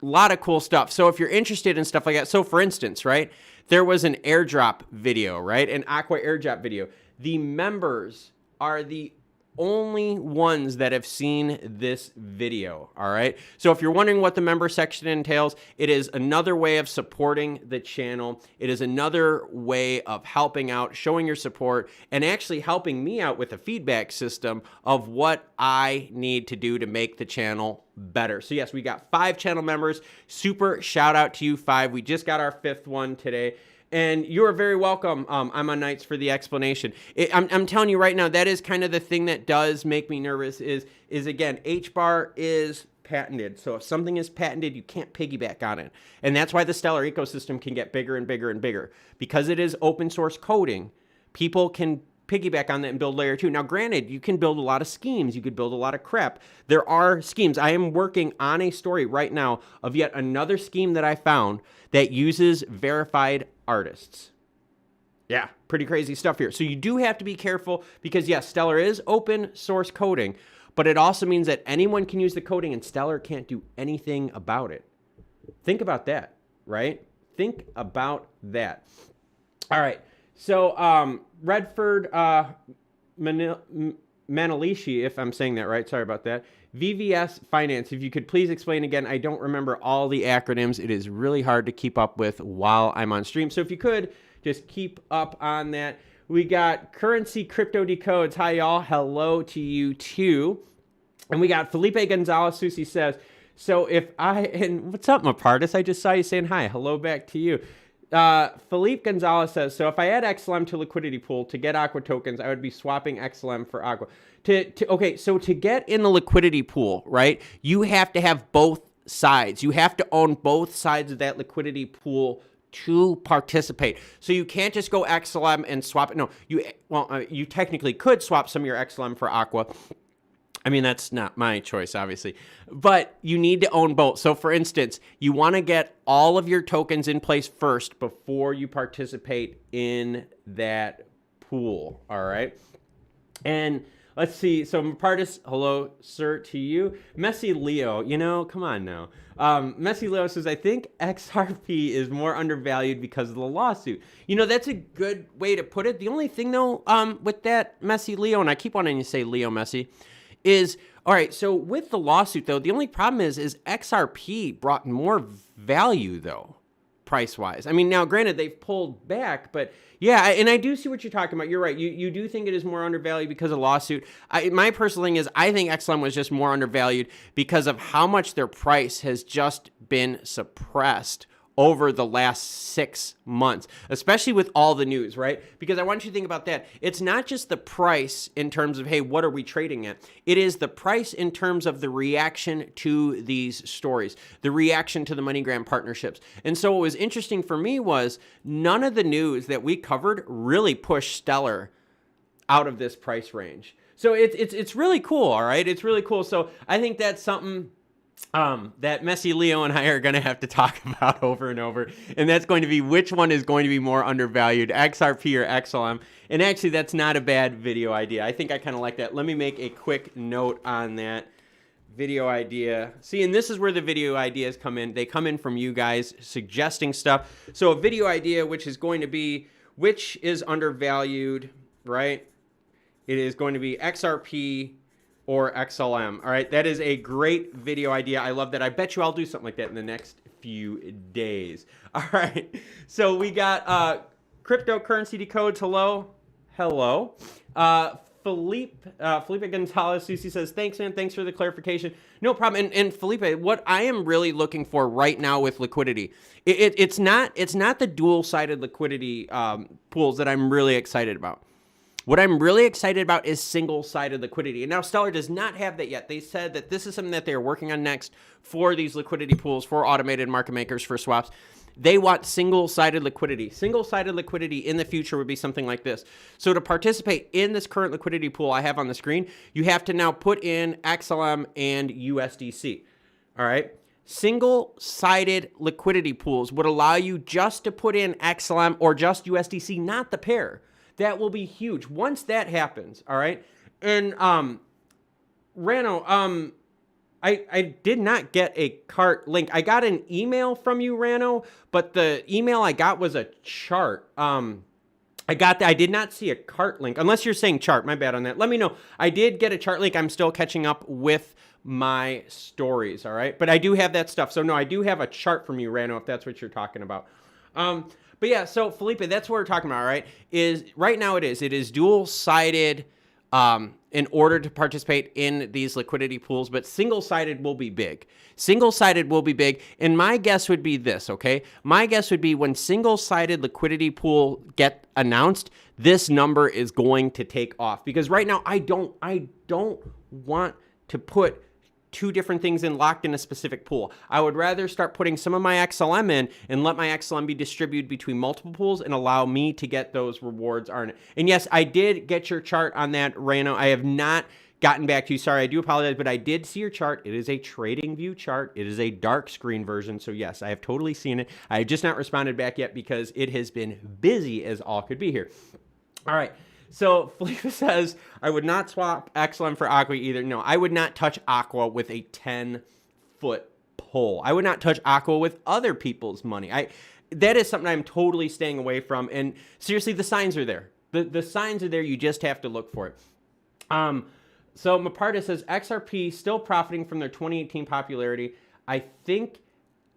A lot of cool stuff. So if you're interested in stuff like that, so for instance, right, there was an airdrop video, right? An Aqua airdrop video. The members are the only ones that have seen this video, all right? So if you're wondering what the member section entails, it is another way of supporting the channel. It is another way of helping out, showing your support, and actually helping me out with a feedback system of what I need to do to make the channel better. So yes, we got 5 channel members. Super shout out to you 5. We just got our 5th one today. And you are very welcome. I'm on Nights for the explanation. I'm telling you right now, that is kind of the thing that does make me nervous is again, HBAR is patented. So if something is patented, you can't piggyback on it. And that's why the Stellar ecosystem can get bigger and bigger and bigger. Because it is open source coding, people can piggyback on that and build layer 2. Now, granted, you can build a lot of schemes. You could build a lot of crap. There are schemes. I am working on a story right now of yet another scheme that I found that uses verified artists. Yeah, pretty crazy stuff here. So you do have to be careful because, yes, Stellar is open source coding, but it also means that anyone can use the coding and Stellar can't do anything about it. Think about that, right? Think about that. All right. So Redford Manalishi, if I'm saying that right, sorry about that. VVS Finance, if you could please explain again. I don't remember all the acronyms. It is really hard to keep up with while I'm on stream. So if you could just keep up on that. We got Currency Crypto Decodes. Hi, y'all. Hello to you, too. And we got Felipe Gonzalez. Susie says, so if and what's up, Mapartis? I just saw you saying hi. Hello back to you. Felipe Gonzalez says, so if I add Xlm to Liquidity Pool to get Aqua tokens, I would be swapping Xlm for Aqua. Okay, so to get in the Liquidity Pool, right, you have to have both sides. You have to own both sides of that Liquidity Pool to participate. So you can't just go Xlm and swap it. No, you technically could swap some of your Xlm for Aqua. I mean, that's not my choice, obviously, but you need to own both. So for instance, you want to get all of your tokens in place first before you participate in that pool. All right. And let's see. So Mapartis, hello, sir, to you. Messy Leo, come on now. Messy Leo says, I think XRP is more undervalued because of the lawsuit. That's a good way to put it. The only thing, though, with that, Messy Leo, and I keep wanting to say Leo Messy, is, all right, so with the lawsuit, though, the only problem is XRP brought more value, though, price-wise. I mean, now, granted, they've pulled back, but yeah, and I do see what you're talking about. You're right. You do think it is more undervalued because of lawsuit. My personal thing is I think Xlm was just more undervalued because of how much their price has just been suppressed over the last 6 months, especially with all the news, right? Because I want you to think about that. It's not just the price in terms of, hey, what are we trading at? It is the price in terms of the reaction to these stories, the reaction to the MoneyGram partnerships. And so what was interesting for me was none of the news that we covered really pushed Stellar out of this price range. So it's really cool, all right? It's really cool. So I think that's something that Messy Leo and I are going to have to talk about over and over, and that's going to be which one is going to be more undervalued, XRP or Xlm. And actually, that's not a bad video idea. I think I kind of like that. Let me make a quick note on that video idea. See, and this is where the video ideas come in. They come in from you guys suggesting stuff. So a video idea, which is going to be which is undervalued, right? It is going to be XRP or Xlm. All right, that is a great video idea. I love that. I bet you I'll do something like that in the next few days. All right, so we got cryptocurrency decodes. Hello. Felipe Gonzalez, Susie says, thanks, man. Thanks for the clarification. No problem. And Felipe, what I am really looking for right now with liquidity, it's not the dual-sided liquidity pools that I'm really excited about. What I'm really excited about is single-sided liquidity. And now Stellar does not have that yet. They said that this is something that they are working on next for these liquidity pools, for automated market makers, for swaps. They want single-sided liquidity. Single-sided liquidity in the future would be something like this. So to participate in this current liquidity pool I have on the screen, you have to now put in Xlm and USDC. All right? Single-sided liquidity pools would allow you just to put in Xlm or just USDC, not the pair. That will be huge once that happens, all right? And Rano, I did not get a cart link. I got an email from you, Rano, but the email I got was a chart. I did not see a cart link, unless you're saying chart. My bad on that. Let me know. I did get a chart link. I'm still catching up with my stories, all right? But I do have that stuff. So, no, I do have a chart from you, Rano, if that's what you're talking about. But yeah, so Felipe, that's what we're talking about, right? Right now it is dual-sided in order to participate in these liquidity pools, but single-sided will be big. Single-sided will be big, and my guess would be this, okay? My guess would be when single-sided liquidity pool get announced, this number is going to take off, because right now I don't want to put two different things locked in a specific pool. I would rather start putting some of my XLM in and let my XLM be distributed between multiple pools and allow me to get those rewards. And yes, I did get your chart on that, Rano. I have not gotten back to you. Sorry, I do apologize, but I did see your chart. It is a trading view chart. It is a dark screen version. So yes, I have totally seen it. I have just not responded back yet because it has been busy as all could be here. All right. So Felipe says, I would not swap XLM for Aqua either. No, I would not touch Aqua with a 10-foot pole. I would not touch Aqua with other people's money. That is something I'm totally staying away from. And seriously, the signs are there. The signs are there. You just have to look for it. So Maparta says, XRP still profiting from their 2018 popularity. I think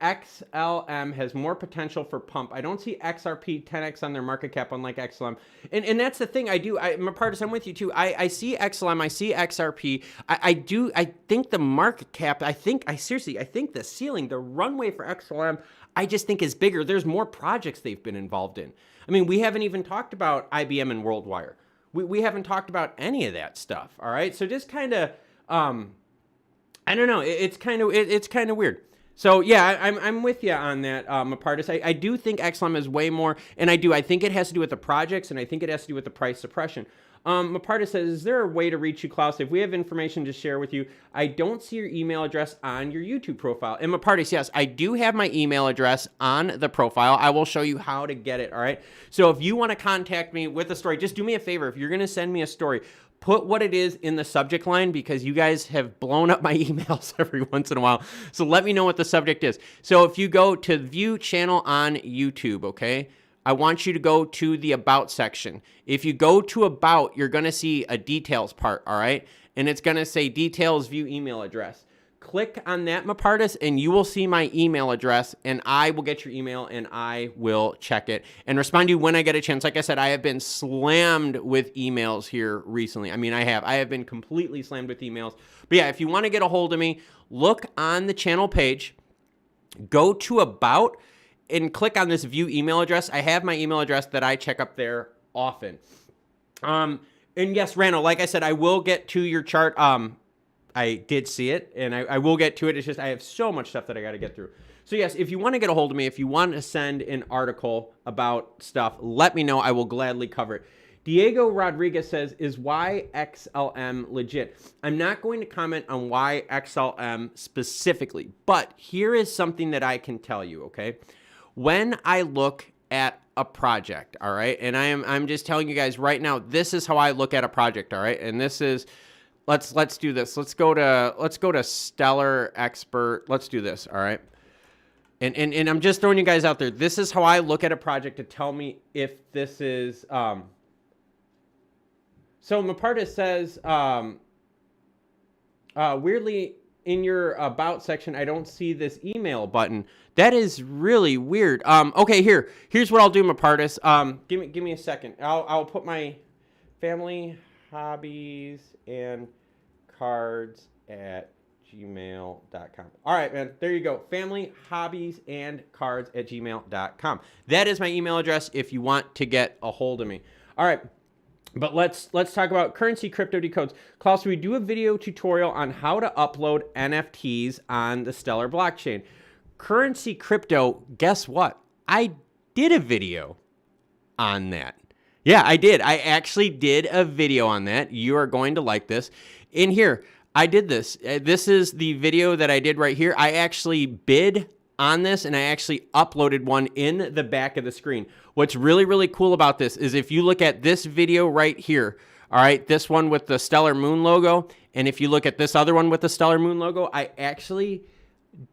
XLM has more potential for pump. I don't see XRP 10x on their market cap, unlike XLM. And that's the thing I do. Mapartis, I'm with you too. I see XLM, I see XRP. I think the market cap, I think the ceiling, the runway for XLM, I just think is bigger. There's more projects they've been involved in. I mean, we haven't even talked about IBM and WorldWire. We haven't talked about any of that stuff. All right. So just kind of, I don't know. It's kind of weird. So yeah, I'm with you on that, Mapartis. I do think XLM is way more, and I think it has to do with the projects, and I think it has to do with the price suppression. Mapartis says, is there a way to reach you, Klaus? If we have information to share with you, I don't see your email address on your YouTube profile. And Mapartis, yes, I do have my email address on the profile. I will show you how to get it, all right? So if you want to contact me with a story, just do me a favor. If you're going to send me a story, put what it is in the subject line, because you guys have blown up my emails every once in a while. So let me know what the subject is. So if you go to view channel on YouTube, okay, I want you to go to the about section. If you go to about, you're going to see a details part, all right? And it's going to say details, view email address. Click on that, Mapartis, and you will see my email address, and I will get your email, and I will check it and respond to you when I get a chance. Like I said, I have been slammed with emails here recently. I mean, I have been completely slammed with emails. But yeah, if you want to get a hold of me, look on the channel page, go to about, and click on this view email address. I have my email address that I check up there often. And yes, Randall, like I said, I will get to your chart. I did see it, and I will get to it. It's just I have so much stuff that I got to get through. So yes, if you want to get a hold of me, if you want to send an article about stuff, let me know. I will gladly cover it. Diego Rodriguez says, is why XLM legit? I'm not going to comment on why XLM specifically, but here is something that I can tell you, okay? When I look at a project, all right, and I'm just telling you guys right now, this is how I look at a project, all right, and this is, let's do this. Let's go to Stellar Expert. Let's do this, all right. And I'm just throwing you guys out there. This is how I look at a project to tell me if this is. So Mapartis says, weirdly, in your about section, I don't see this email button. That is really weird. Okay, here's what I'll do, Mapartis. Give me a second. I'll put my family, hobbies, and cards at gmail.com. All right, man, there you go. Family, hobbies, and cards at gmail.com. That is my email address if you want to get a hold of me. All right. But let's talk about currency crypto decodes. Klaus, we do a video tutorial on how to upload NFTs on the Stellar blockchain. Currency crypto, guess what? I did a video on that. Yeah, I did. I actually did a video on that. You are going to like this. In here, I did this. This is the video that I did right here. I actually bid on this, and I actually uploaded one in the back of the screen. What's really, really cool about this is if you look at this video right here, all right, this one with the Stellar Moon logo, and if you look at this other one with the Stellar Moon logo, I actually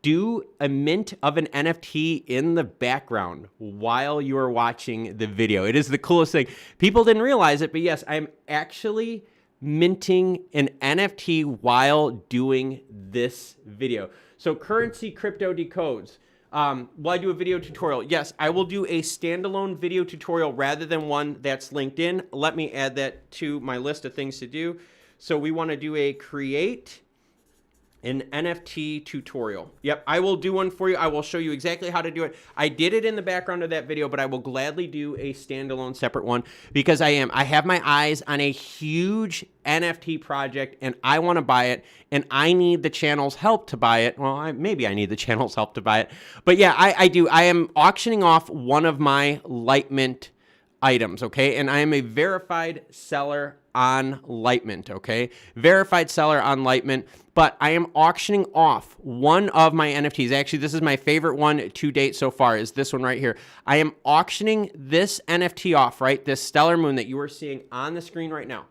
do a mint of an NFT in the background while you are watching the video. It is the coolest thing. People didn't realize it, but yes, I'm actually minting an NFT while doing this video. So currency crypto decodes. Will I do a video tutorial? Yes, I will do a standalone video tutorial rather than one that's linked in. Let me add that to my list of things to do. So we want to do a create An NFT tutorial. Yep, I will do one for you. I will show you exactly how to do it. I did it in the background of that video, but I will gladly do a standalone separate one because I have my eyes on a huge NFT project and I want to buy it and I need the channel's help to buy it. Well, maybe I need the channel's help to buy it. But yeah, I do. I am auctioning off one of my Lightmint items, okay? And I am a verified seller on Lightmint, okay? Verified seller on Lightmint, but I am auctioning off one of my NFTs. Actually, this is my favorite one to date so far, is this one right here. I am auctioning this NFT off, right? This Stellar Moon that you are seeing on the screen right now.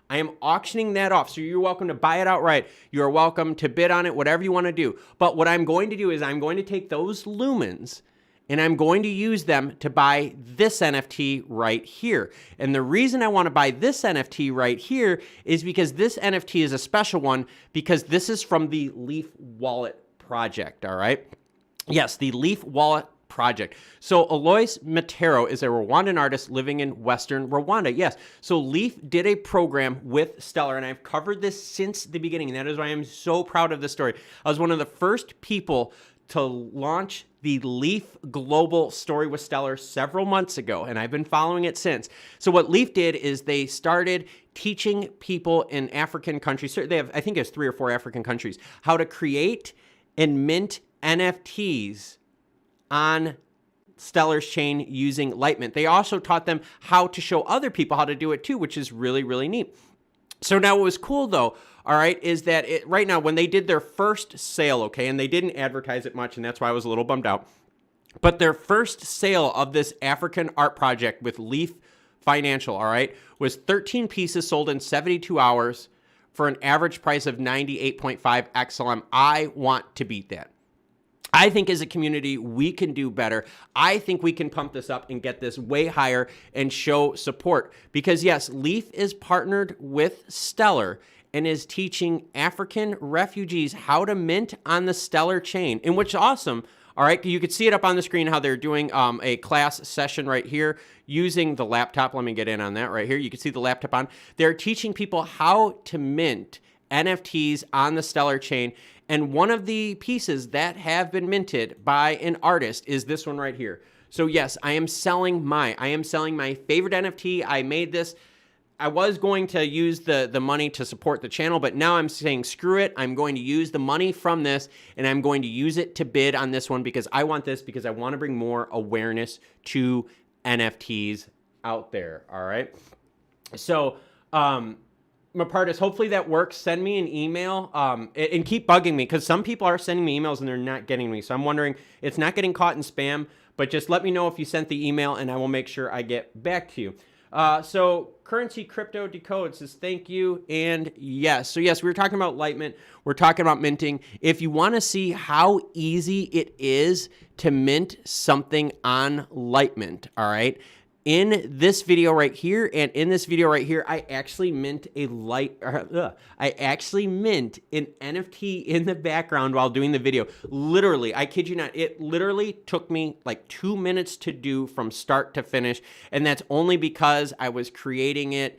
I am auctioning that off, so you're welcome to buy it outright. You're welcome to bid on it, whatever you want to do. But what I'm going to do is I'm going to take those lumens and I'm going to use them to buy this NFT right here. And the reason I want to buy this NFT right here is because this NFT is a special one because this is from the Leaf Wallet project, all right? Yes, the Leaf Wallet project. So Alois Matero is a Rwandan artist living in Western Rwanda. Yes, so Leaf did a program with Stellar, and I've covered this since the beginning, and that is why I'm so proud of this story. I was one of the first people to launch the Leaf Global story with Stellar several months ago, and I've been following it since. So what Leaf did is they started teaching people in African countries, they have, I think it's 3 or 4 African countries, how to create and mint NFTs on Stellar's chain using Lightmint. They also taught them how to show other people how to do it too, which is really, really neat. So now what was cool though, all right, is that right now when they did their first sale, okay, and they didn't advertise it much, and that's why I was a little bummed out, but their first sale of this African art project with Leaf Financial, all right, was 13 pieces sold in 72 hours for an average price of 98.5 XLM. I want to beat that. I think as a community, we can do better. I think we can pump this up and get this way higher and show support. Because yes, Leaf is partnered with Stellar and is teaching African refugees how to mint on the Stellar chain, and which is awesome. All right, you can see it up on the screen how they're doing a class session right here using the laptop. Let me get in on that right here. You can see the laptop on. They're teaching people how to mint NFTs on the Stellar chain. And one of the pieces that have been minted by an artist is this one right here. So yes, I am selling my favorite NFT. I made this. I was going to use the money to support the channel, but now I'm saying screw it. I'm going to use the money from this and I'm going to use it to bid on this one because I want this, because I want to bring more awareness to NFTs out there. All right. So, Mapartis, hopefully that works. Send me an email and keep bugging me, because some people are sending me emails and they're not getting me. So I'm wondering, it's not getting caught in spam, but just let me know if you sent the email and I will make sure I get back to you. So Currency Crypto Decode says thank you, and yes. So yes, we were talking about Lightmint. We're talking about minting. If you want to see how easy it is to mint something on Lightmint, all right, in this video right here and in this video right here, I actually mint an NFT in the background while doing the video. Literally, I kid you not, it literally took me like 2 minutes to do from start to finish, and that's only because I was creating it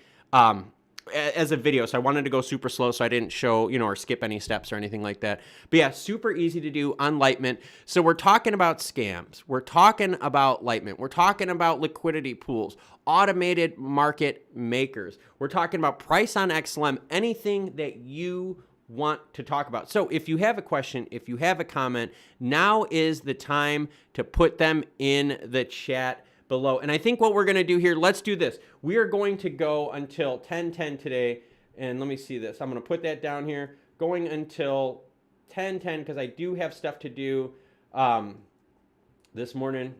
as a video, so I wanted to go super slow so I didn't show, or skip any steps or anything like that. But yeah, super easy to do on Lightmint. So we're talking about scams. We're talking about Lightmint. We're talking about liquidity pools, automated market makers. We're talking about price on Xlm, anything that you want to talk about. So if you have a question, if you have a comment, now is the time to put them in the chat below. And I think what we're going to do here, let's do this. We are going to go until 10:10 today. And let me see this. I'm going to put that down here. Going until 10:10 because I do have stuff to do this morning.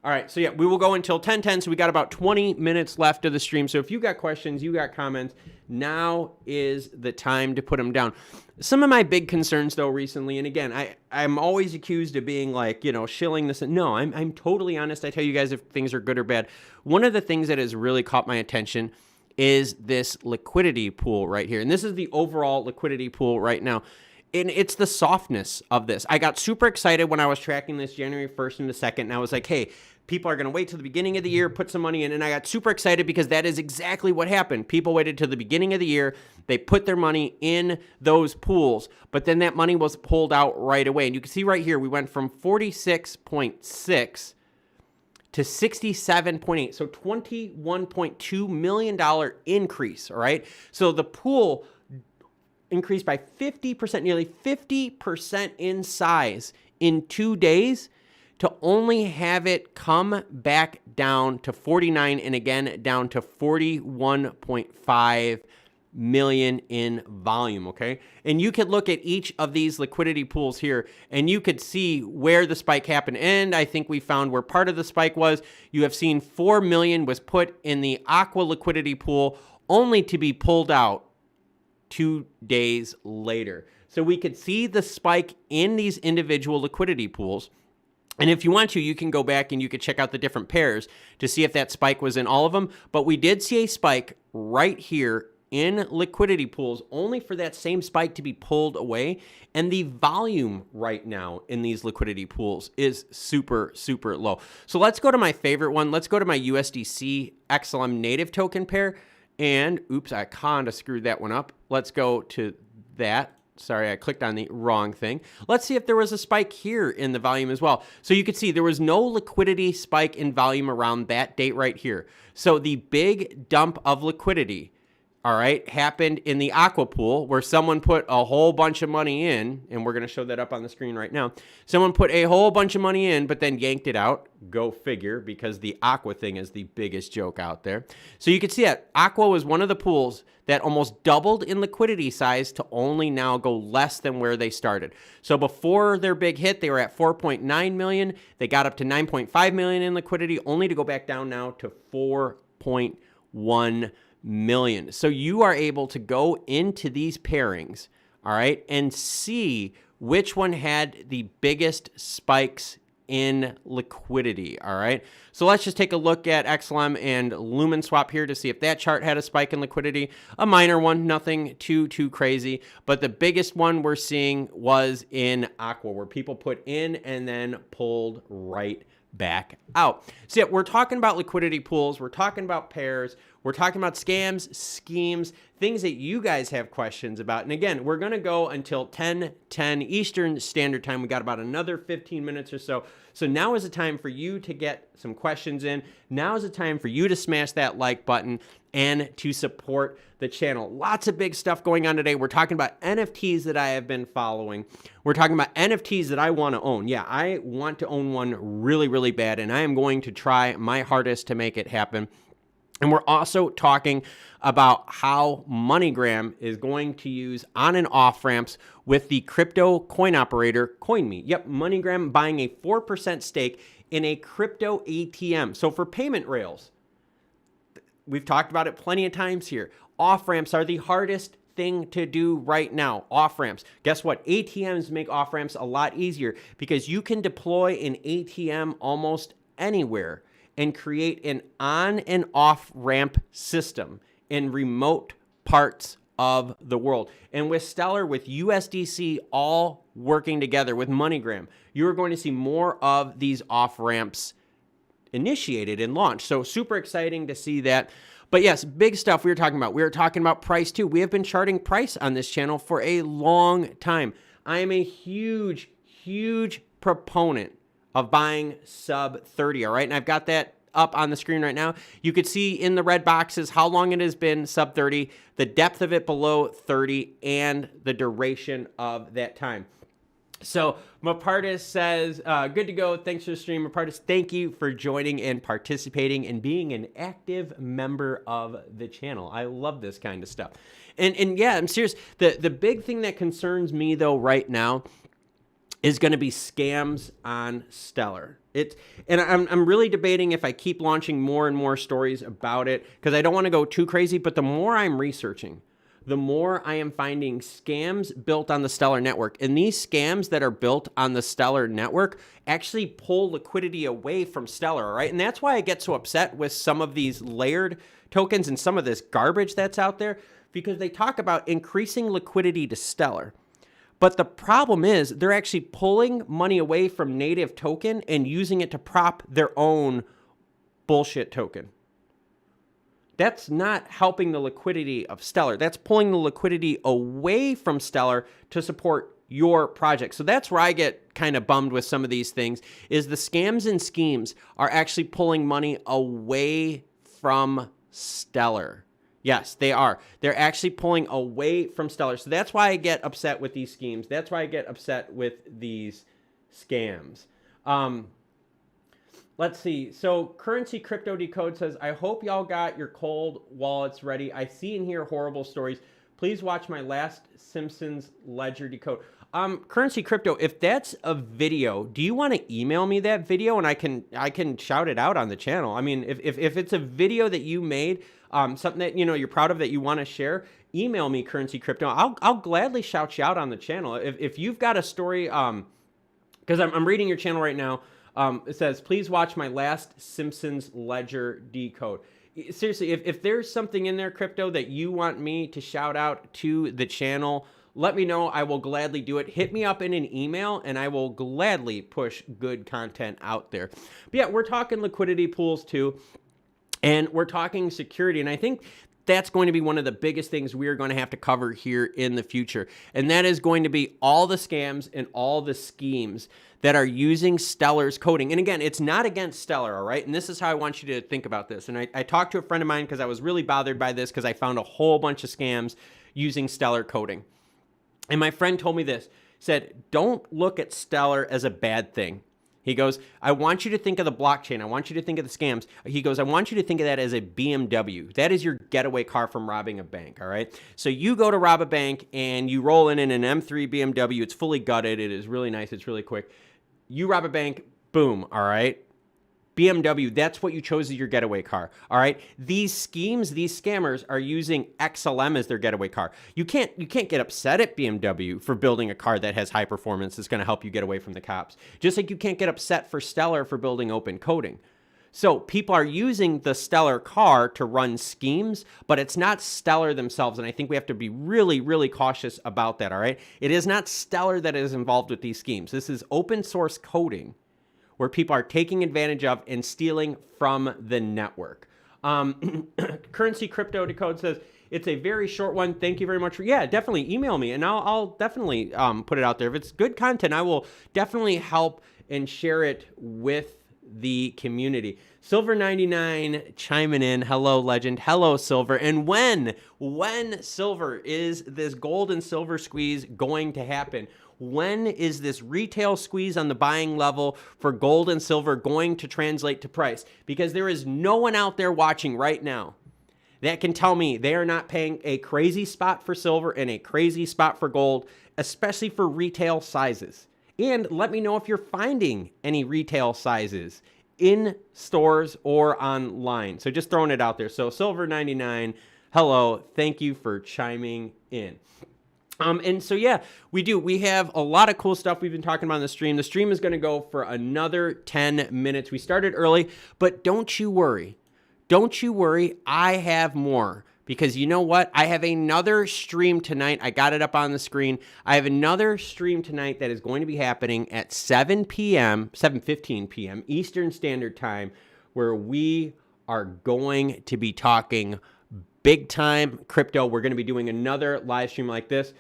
All right. So yeah, we will go until 10:10. So we got about 20 minutes left of the stream. So if you got questions, you got comments, now is the time to put them down. Some of my big concerns though recently, and again, I'm always accused of being like, shilling this. No, I'm totally honest. I tell you guys if things are good or bad. One of the things that has really caught my attention is this liquidity pool right here. And this is the overall liquidity pool right now. And it's the softness of this. I got super excited when I was tracking this January 1st and the 2nd, and I was like, hey, People are going to wait till the beginning of the year, put some money in. And I got super excited because that is exactly what happened. People waited till the beginning of the year. They put their money in those pools, but then that money was pulled out right away. And you can see right here, we went from 46.6 to 67.8. So $21.2 million increase, all right? So the pool increased by 50%, nearly 50% in size in 2 days, to only have it come back down to 49 and again down to 41.5 million in volume, okay? And you could look at each of these liquidity pools here and you could see where the spike happened. And I think we found where part of the spike was. You have seen 4 million was put in the Aqua liquidity pool only to be pulled out 2 days later. So we could see the spike in these individual liquidity pools. And if you want to, you can go back and you can check out the different pairs to see if that spike was in all of them. But we did see a spike right here in liquidity pools, only for that same spike to be pulled away. And the volume right now in these liquidity pools is super, super low. So let's go to my favorite one. Let's go to my USDC Xlm native token pair. And oops, I kind of screwed that one up. Let's go to that. Sorry, I clicked on the wrong thing. Let's see if there was a spike here in the volume as well. So you can see there was no liquidity spike in volume around that date right here. So the big dump of liquidity, all right, happened in the Aqua pool where someone put a whole bunch of money in, and we're going to show that up on the screen right now. Someone put a whole bunch of money in, but then yanked it out. Go figure, because the Aqua thing is the biggest joke out there. So you can see that Aqua was one of the pools that almost doubled in liquidity size to only now go less than where they started. So before their big hit, they were at 4.9 million. They got up to 9.5 million in liquidity, only to go back down now to 4.1 million. So you are able to go into these pairings, all right, and see which one had the biggest spikes in liquidity, all right? So let's just take a look at Xlm and Lumens swap here to see if that chart had a spike in liquidity. A minor one, nothing too crazy, but the biggest one we're seeing was in Aqua, where people put in and then pulled right back out. So yeah, we're talking about liquidity pools, we're talking about pairs, we're talking about scams, schemes, things that you guys have questions about. And again, we're going to go until 10:10 Eastern Standard Time. We got about another 15 minutes or so. So now is the time for you to get some questions in. Now is the time for you to smash that like button and to support the channel. Lots of big stuff going on today. We're talking about NFTs that I have been following. We're talking about NFTs that I want to own. Yeah, I want to own one really, really bad, and I am going to try my hardest to make it happen. And we're also talking about how MoneyGram is going to use on and off ramps with the crypto coin operator CoinMe. Yep, MoneyGram buying a 4% stake in a crypto ATM. So for payment rails, we've talked about it plenty of times here. Off ramps are the hardest thing to do right now. Off ramps. Guess what? ATMs make off ramps a lot easier because you can deploy an ATM almost anywhere and create an on and off ramp system in remote parts of the world. And with Stellar, with USDC all working together with MoneyGram, you're going to see more of these off ramps initiated and launched. So super exciting to see that. But yes, big stuff we were talking about. We were talking about price too. We have been charting price on this channel for a long time. I am a huge proponent of buying sub 30, all right? And I've got that up on the screen right now. You could see in the red boxes how long it has been sub 30, the depth of it below 30, and the duration of that time. So Mapartis says, good to go. Thanks for the stream. Mapartis, thank you for joining and participating and being an active member of the channel. I love this kind of stuff. And yeah, I'm serious. The big thing that concerns me though right now is going to be scams on Stellar. And I'm really debating if I keep launching more and more stories about it because I don't want to go too crazy, but the more I'm researching, the more I am finding scams built on the Stellar network. And these scams that are built on the Stellar network actually pull liquidity away from Stellar, all right? And that's why I get so upset with some of these layered tokens and some of this garbage that's out there, because they talk about increasing liquidity to Stellar. But the problem is they're actually pulling money away from native token and using it to prop their own bullshit token. That's not helping the liquidity of Stellar. That's pulling the liquidity away from Stellar to support your project. So that's where I get kind of bummed with some of these things, is the scams and schemes are actually pulling money away from Stellar. Yes, they are. They're actually pulling away from Stellar. So that's why I get upset with these schemes. That's why I get upset with these scams. Let's see. So Currency Crypto Decode says, I hope y'all got your cold wallets ready. I see and hear horrible stories. Please watch my last Simpsons Ledger Decode. Currency Crypto, if that's a video, do you want to email me that video and I can shout it out on the channel? I mean, if it's a video that you made, something that you're proud of that you want to share, email me Currency Crypto. I'll gladly shout you out on the channel. If you've got a story, because I'm reading your channel right now. It says, please watch my last Simpsons Ledger Decode. Seriously, if there's something in there, Crypto, that you want me to shout out to the channel, let me know. I will gladly do it. Hit me up in an email, and I will gladly push good content out there. But yeah, we're talking liquidity pools too, and we're talking security, and I think that's going to be one of the biggest things we are going to have to cover here in the future. And that is going to be all the scams and all the schemes that are using Stellar's coding. And again, it's not against Stellar, all right? And this is how I want you to think about this. And I talked to a friend of mine because I was really bothered by this because I found a whole bunch of scams using Stellar coding. And my friend told me this, said, don't look at Stellar as a bad thing. He goes, I want you to think of the blockchain. I want you to think of the scams. He goes, I want you to think of that as a BMW. That is your getaway car from robbing a bank, all right? So you go to rob a bank and you roll in an M3 BMW. It's fully gutted. It is really nice. It's really quick. You rob a bank, boom, all right? BMW, that's what you chose as your getaway car, all right? These schemes, these scammers are using Xlm as their getaway car. You can't get upset at BMW for building a car that has high performance that's going to help you get away from the cops. Just like you can't get upset for Stellar for building open coding. So people are using the Stellar car to run schemes, but it's not Stellar themselves, and I think we have to be really, really cautious about that, all right? It is not Stellar that is involved with these schemes. This is open source coding where people are taking advantage of and stealing from the network. Currency Crypto Decode says, it's a very short one. Thank you very much. Yeah, definitely email me, and I'll definitely put it out there. If it's good content, I will definitely help and share it with the community. Silver99 chiming in. Hello, legend. Hello, Silver. And when Silver is this gold and silver squeeze going to happen? When is this retail squeeze on the buying level for gold and silver going to translate to price? Because there is no one out there watching right now that can tell me they are not paying a crazy spot for silver and a crazy spot for gold, especially for retail sizes. And let me know if you're finding any retail sizes in stores or online. So just throwing it out there. So Silver99, hello. Thank you for chiming in. And so, yeah, we have a lot of cool stuff we've been talking about on the stream. The stream is going to go for another 10 minutes. We started early, but don't you worry. Don't you worry. I have more, because you know what? I have another stream tonight. I got it up on the screen. I have another stream tonight that is going to be happening at 7 p.m., 7:15 p.m. Eastern Standard Time, where we are going to be talking big time crypto. We're going to be doing another live stream like this.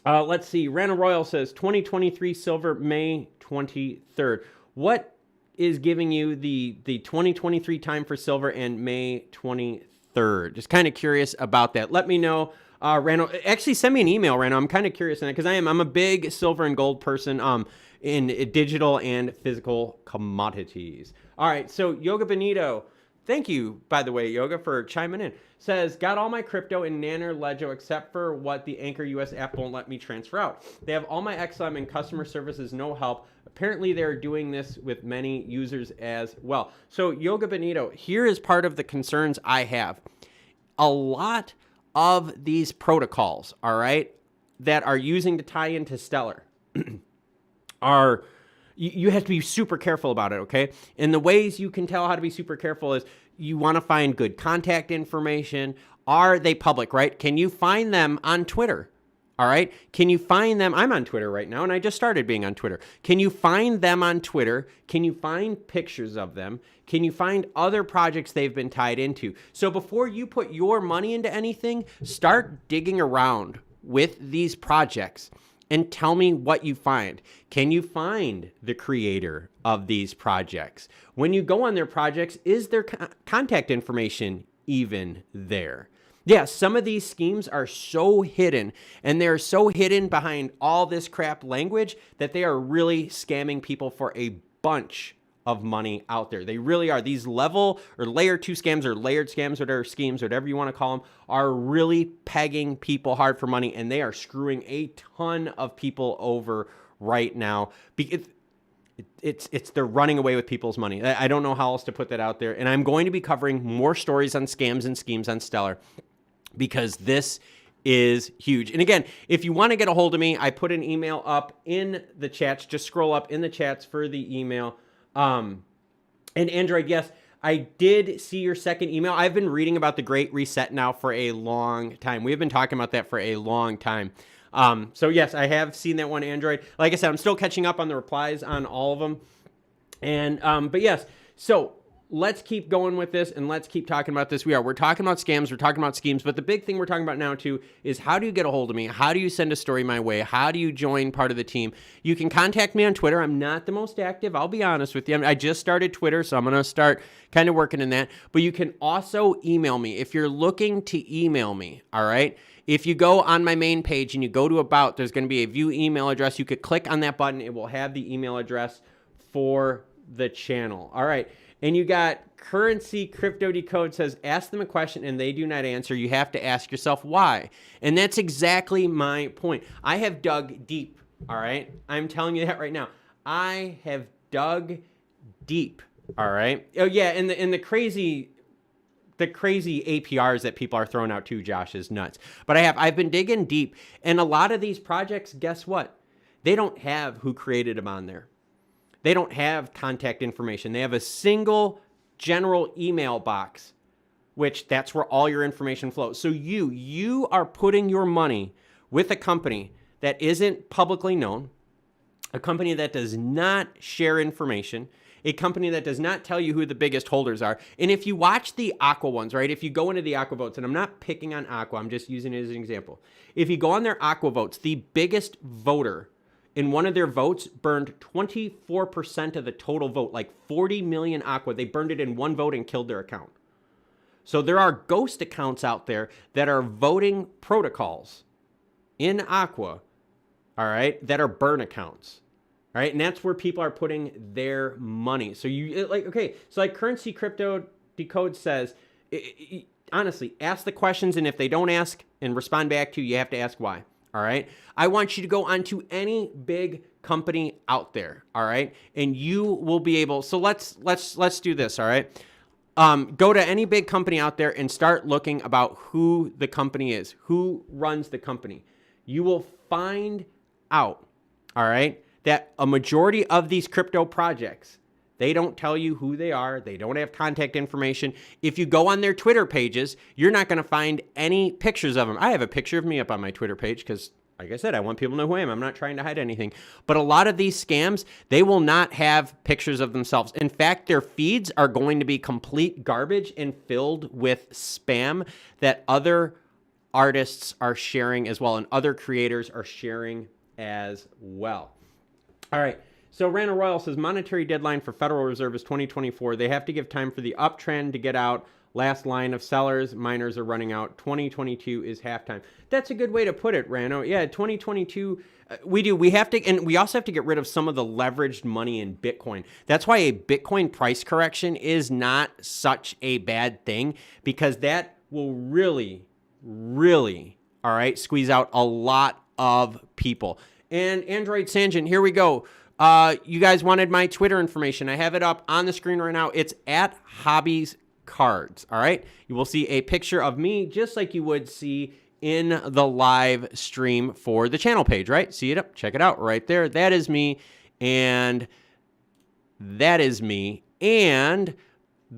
Let's see. Rana Royal says 2023 silver, May 23rd. What is giving you the 2023 time for silver and May 23rd? Just kind of curious about that. Let me know. Rano, actually send me an email, Rano. I'm kind of curious on that because I'm a big silver and gold person in digital and physical commodities. All right. So Yoga Benito, thank you, by the way, Yoga, for chiming in. Says, got all my crypto in Nanner Ledger except for what the Anchor US app won't let me transfer out. They have all my XLM and customer services, no help. Apparently, they're doing this with many users as well. So, Yoga Benito, here is part of the concerns I have. A lot of these protocols, all right, that are using to tie into Stellar are... You have to be super careful about it, okay? And the ways you can tell how to be super careful is you want to find good contact information. Are they public, right? Can you find them on Twitter? All right. Can you find them? I'm on Twitter right now, and I just started being on Twitter. Can you find them on Twitter? Can you find pictures of them? Can you find other projects they've been tied into? So before you put your money into anything, start digging around with these projects and tell me what you find. Can you find the creator of these projects? When you go on their projects, is their contact information even there? Yeah, some of these schemes are so hidden, and they're so hidden behind all this crap language that they are really scamming people for a bunch of money out there. They really are. These level or layer 2 scams or layered scams, whatever schemes, whatever you want to call them, are really pegging people hard for money, and they are screwing a ton of people over right now. They're running away with people's money. I don't know how else to put that out there, and I'm going to be covering more stories on scams and schemes on Stellar, because this is huge. And again, if you want to get a hold of me, I put an email up in the chats. Just scroll up in the chats for the email. And Android, yes, I did see your second email. I've been reading about the Great Reset now for a long time. We've been talking about that for a long time. So yes, I have seen that one, Android. Like I said, I'm still catching up on the replies on all of them. And, but yes, so let's keep going with this, and let's keep talking about this. We're talking about scams, we're talking about schemes, but the big thing we're talking about now too is how do you get a hold of me? How do you send a story my way? How do you join part of the team? You can contact me on Twitter. I'm not the most active, I'll be honest with you. I just started Twitter, so I'm going to start kind of working in that. But you can also email me if you're looking to email me, all right? If you go on my main page and you go to About, there's going to be a view email address. You could click on that button. It will have the email address for the channel. All right. And you got Currency Crypto Decode says, ask them a question and they do not answer. You have to ask yourself why. And that's exactly my point. I have dug deep, all right? I'm telling you that right now. I have dug deep, all right? Oh, yeah, and the crazy APRs that people are throwing out too, Josh, is nuts. But I've been digging deep, and a lot of these projects, guess what? They don't have who created them on there. They don't have contact information. They have a single general email box, which that's where all your information flows. So you are putting your money with a company that isn't publicly known, a company that does not share information, a company that does not tell you who the biggest holders are. And if you watch the Aqua ones, right, if you go into the Aqua votes, and I'm not picking on Aqua, I'm just using it as an example. If you go on their Aqua votes, the biggest voter in one of their votes burned 24% of the total vote, like 40 million Aqua. They burned it in one vote and killed their account. So there are ghost accounts out there that are voting protocols in Aqua, all right, that are burn accounts, all right? And that's where people are putting their money. So like Currency Crypto Decode says, honestly, ask the questions, and if they don't ask and respond back to you, you have to ask why. All right. I want you to go onto any big company out there. All right. And you will be able. So let's do this. All right. Go to any big company out there and start looking about who the company is, who runs the company. You will find out. All right. That a majority of these crypto projects, they don't tell you who they are. They don't have contact information. If you go on their Twitter pages, you're not going to find any pictures of them. I have a picture of me up on my Twitter page because, like I said, I want people to know who I am. I'm not trying to hide anything. But a lot of these scams, they will not have pictures of themselves. In fact, their feeds are going to be complete garbage and filled with spam that other artists are sharing as well, and other creators are sharing as well. All right. So Randall Royal says, monetary deadline for Federal Reserve is 2024. They have to give time for the uptrend to get out. Last line of sellers, miners are running out. 2022 is halftime. That's a good way to put it, Randall. Yeah, 2022, we have to, and we also have to get rid of some of the leveraged money in Bitcoin. That's why a Bitcoin price correction is not such a bad thing, because that will really, all right, squeeze out a lot of people. And Android Sanjin, here we go. You guys wanted my Twitter information. I have it up on the screen right now. It's at Hobbies Cards. All right. You will see a picture of me just like you would see in the live stream for the channel page, right? See it up. Check it out right there. That is me. And that is me. And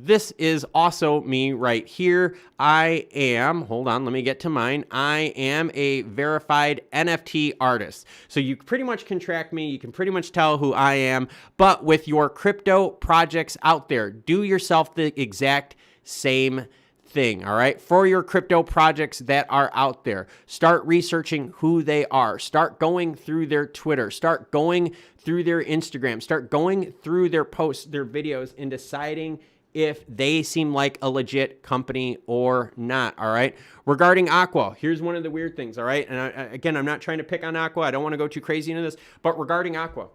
this is also me right here. I am, hold on, let me get to mine. I am a verified NFT artist. So you pretty much can track me. You can pretty much tell who I am. But with your crypto projects out there, do yourself the exact same thing, all right? For your crypto projects that are out there, start researching who they are. Start going through their Twitter. Start going through their Instagram. Start going through their posts, their videos, and deciding if they seem like a legit company or not, all right? Regarding Aqua, here's one of the weird things, all right? And again, I'm not trying to pick on Aqua. I don't want to go too crazy into this, but regarding Aqua,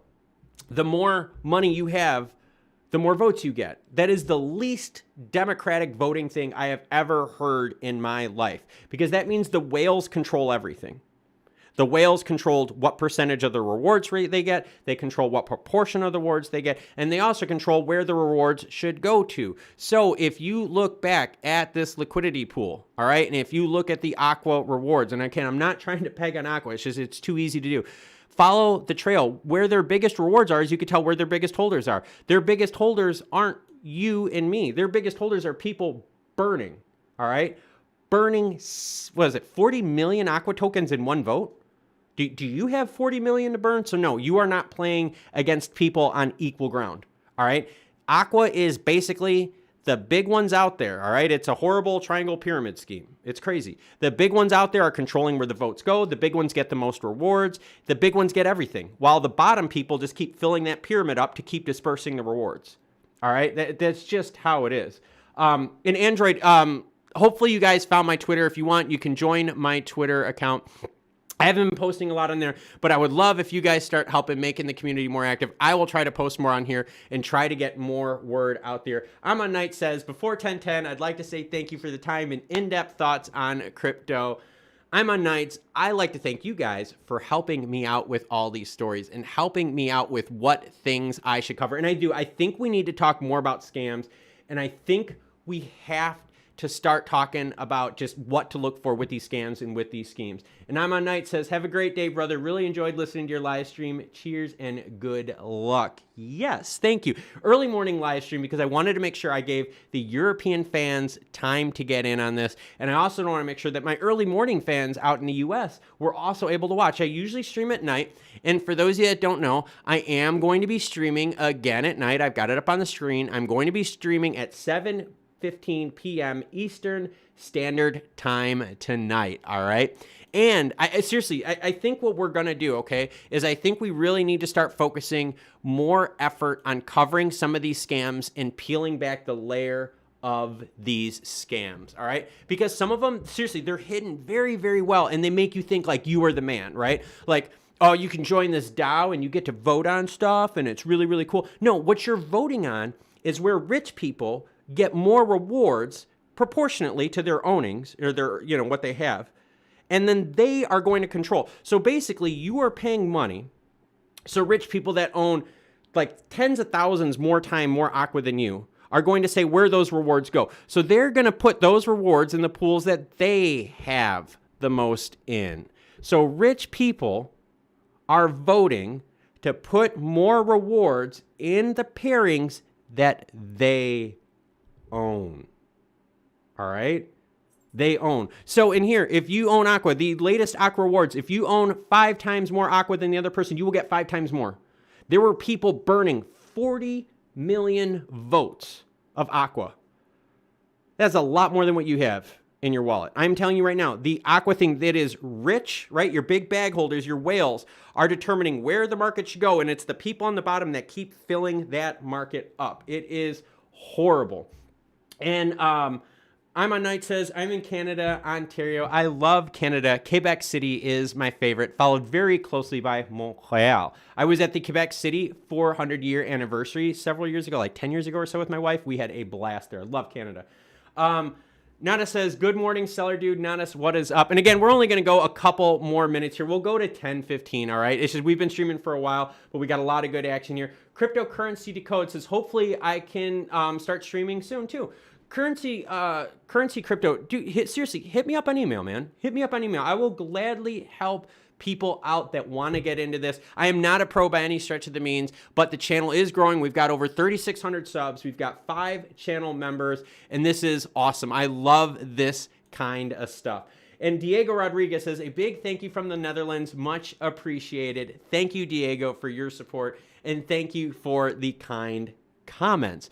the more money you have, the more votes you get. That is the least democratic voting thing I have ever heard in my life, because that means the whales control everything. The whales controlled what percentage of the rewards they get. They control what proportion of the rewards they get. And they also control where the rewards should go to. So if you look back at this liquidity pool, all right, and if you look at the Aqua rewards, and again, I'm not trying to peg on Aqua. It's just, it's too easy to do. Follow the trail. Where their biggest rewards are, as you can tell where their biggest holders are. Their biggest holders aren't you and me. Their biggest holders are people burning, all right? Burning, what is it, 40 million Aqua tokens in one vote? Do you have 40 million to burn? So no, you are not playing against people on equal ground, all right? Aqua is basically the big ones out there, all right? It's a horrible triangle pyramid scheme. It's crazy. The big ones out there are controlling where the votes go. The big ones get the most rewards. The big ones get everything, while the bottom people just keep filling that pyramid up to keep dispersing the rewards, all right? That's just how it is. In Android, hopefully you guys found my Twitter. If you want, you can join my Twitter account. I haven't been posting a lot on there, but I would love if you guys start helping making the community more active. I will try to post more on here and try to get more word out there. I'm on Knight says, before 10:10, I'd like to say thank you for the time and in-depth thoughts on crypto. I'm on Knights. I like to thank you guys for helping me out with all these stories and helping me out with what things I should cover. And I do. I think we need to talk more about scams, and I think we have to start talking about just what to look for with these scams and with these schemes. And I'm on Knight says, have a great day, brother. Really enjoyed listening to your live stream. Cheers and good luck. Yes, thank you. Early morning live stream because I wanted to make sure I gave the European fans time to get in on this. And I also want to make sure that my early morning fans out in the US were also able to watch. I usually stream at night. And for those of you that don't know, I am going to be streaming again at night. I've got it up on the screen. I'm going to be streaming at 7:15 p.m. Eastern Standard Time tonight, all right? And I seriously, I think what we're going to do, okay, is I think we really need to start focusing more effort on covering some of these scams and peeling back the layer of these scams, all right? Because some of them, seriously, they're hidden very, very well, and they make you think like you are the man, right? Like, oh, you can join this DAO and you get to vote on stuff, and it's really, really cool. No, what you're voting on is where rich people get more rewards proportionately to their ownings or their, you know, what they have. And then they are going to control. So basically you are paying money. So rich people that own like tens of thousands more Aqua than you are going to say where those rewards go. So they're going to put those rewards in the pools that they have the most in. So rich people are voting to put more rewards in the pairings that they own. All right? They own. So in here, if you own Aqua, the latest Aqua rewards, if you own 5 times more Aqua than the other person, you will get 5 times more. There were people burning 40 million votes of Aqua. That's a lot more than what you have in your wallet. I'm telling you right now, the Aqua thing that is rich, right? Your big bag holders, your whales, are determining where the market should go, and it's the people on the bottom that keep filling that market up. It is horrible. And I'm on Knight says, I'm in Canada, Ontario. I love Canada. Quebec City is my favorite, followed very closely by Montreal. I was at the Quebec City 400-year anniversary several years ago, like 10 years ago or so with my wife. We had a blast there. Love Canada. Nana says, good morning, Seller Dude. Nana, what is up? And again, we're only going to go a couple more minutes here. We'll go to 10:15, all right? It's just we've been streaming for a while, but we got a lot of good action here. Cryptocurrency Decode says, hopefully I can start streaming soon, too. Currency crypto, dude, seriously, hit me up on email, man. Hit me up on email. I will gladly help people out that want to get into this. I am not a pro by any stretch of the means, but the channel is growing. We've got over 3,600 subs. We've got 5 channel members, and this is awesome. I love this kind of stuff. And Diego Rodriguez says, a big thank you from the Netherlands. Much appreciated. Thank you, Diego, for your support, and thank you for the kind comments.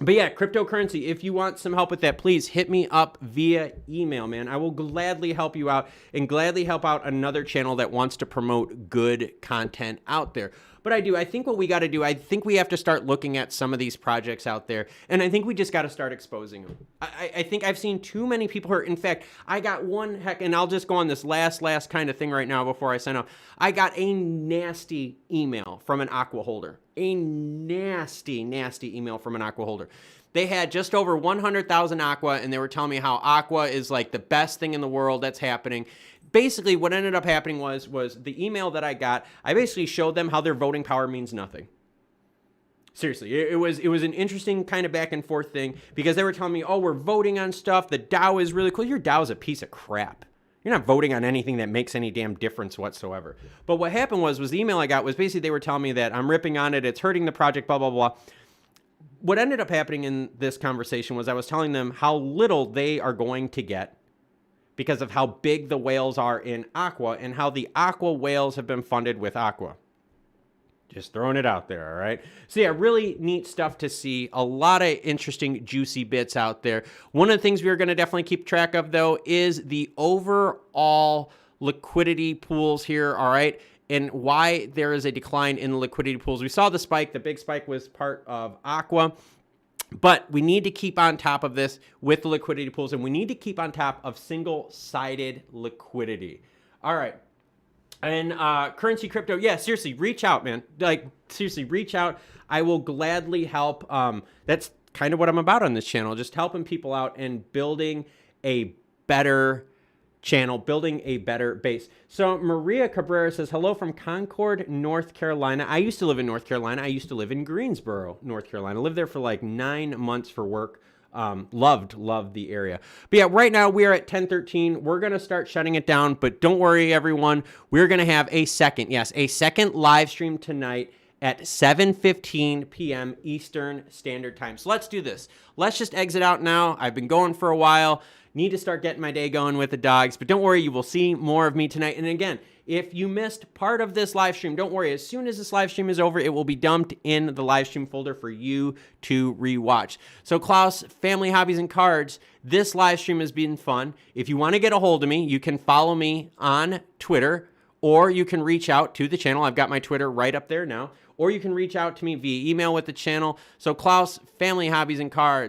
But yeah, cryptocurrency, if you want some help with that, please hit me up via email, man. I will gladly help you out and gladly help out another channel that wants to promote good content out there. But I think what we got to do, I think we have to start looking at some of these projects out there, and I think we just got to start exposing them. I think I've seen too many people hurt. In fact, I got one and I'll just go on this last kind of thing right now before I sign off. I got a nasty email from an Aqua holder. A nasty email from an Aqua holder. They had just over 100,000 Aqua, and they were telling me how Aqua is like the best thing in the world that's happening. Basically, what ended up happening was the email that I got, I basically showed them how their voting power means nothing. Seriously, it was an interesting kind of back and forth thing, because they were telling me, oh, we're voting on stuff. The DAO is really cool. Your DAO is a piece of crap. You're not voting on anything that makes any damn difference whatsoever. But what happened was the email I got was basically they were telling me that I'm ripping on it. It's hurting the project, blah, blah, blah. What ended up happening in this conversation was I was telling them how little they are going to get because of how big the whales are in Aqua and how the Aqua whales have been funded with Aqua. Just throwing it out there, all right? So yeah, really neat stuff to see. A lot of interesting, juicy bits out there. One of the things we're going to definitely keep track of, though, is the overall liquidity pools here, all right? And why there is a decline in the liquidity pools. We saw the spike. The big spike was part of Aqua. But we need to keep on top of this with the liquidity pools, and we need to keep on top of single-sided liquidity. All right. And currency crypto, yeah, seriously, reach out, man. Like, seriously, reach out. I will gladly help. That's kind of what I'm about on this channel, just helping people out and building a better channel, building a better base. So Maria Cabrera says, hello from Concord, North Carolina. I used to live in North Carolina. I used to live in Greensboro, North Carolina. I lived there for like 9 months for work. Loved the area. But yeah, right now we are at 10:13. We're going to start shutting it down, but don't worry, everyone. We're going to have a second live stream tonight at 7:15 p.m. Eastern Standard Time. So let's do this. Let's just exit out now. I've been going for a while. Need to start getting my day going with the dogs, but don't worry, you will see more of me tonight. And again, if you missed part of this live stream, don't worry. As soon as this live stream is over, it will be dumped in the live stream folder for you to rewatch. So Klaus, Family Hobbies and Cards, this live stream has been fun. If you want to get a hold of me, you can follow me on Twitter, or you can reach out to the channel. I've got my Twitter right up there now. Or you can reach out to me via email with the channel. So Klaus, Family Hobbies and Cards,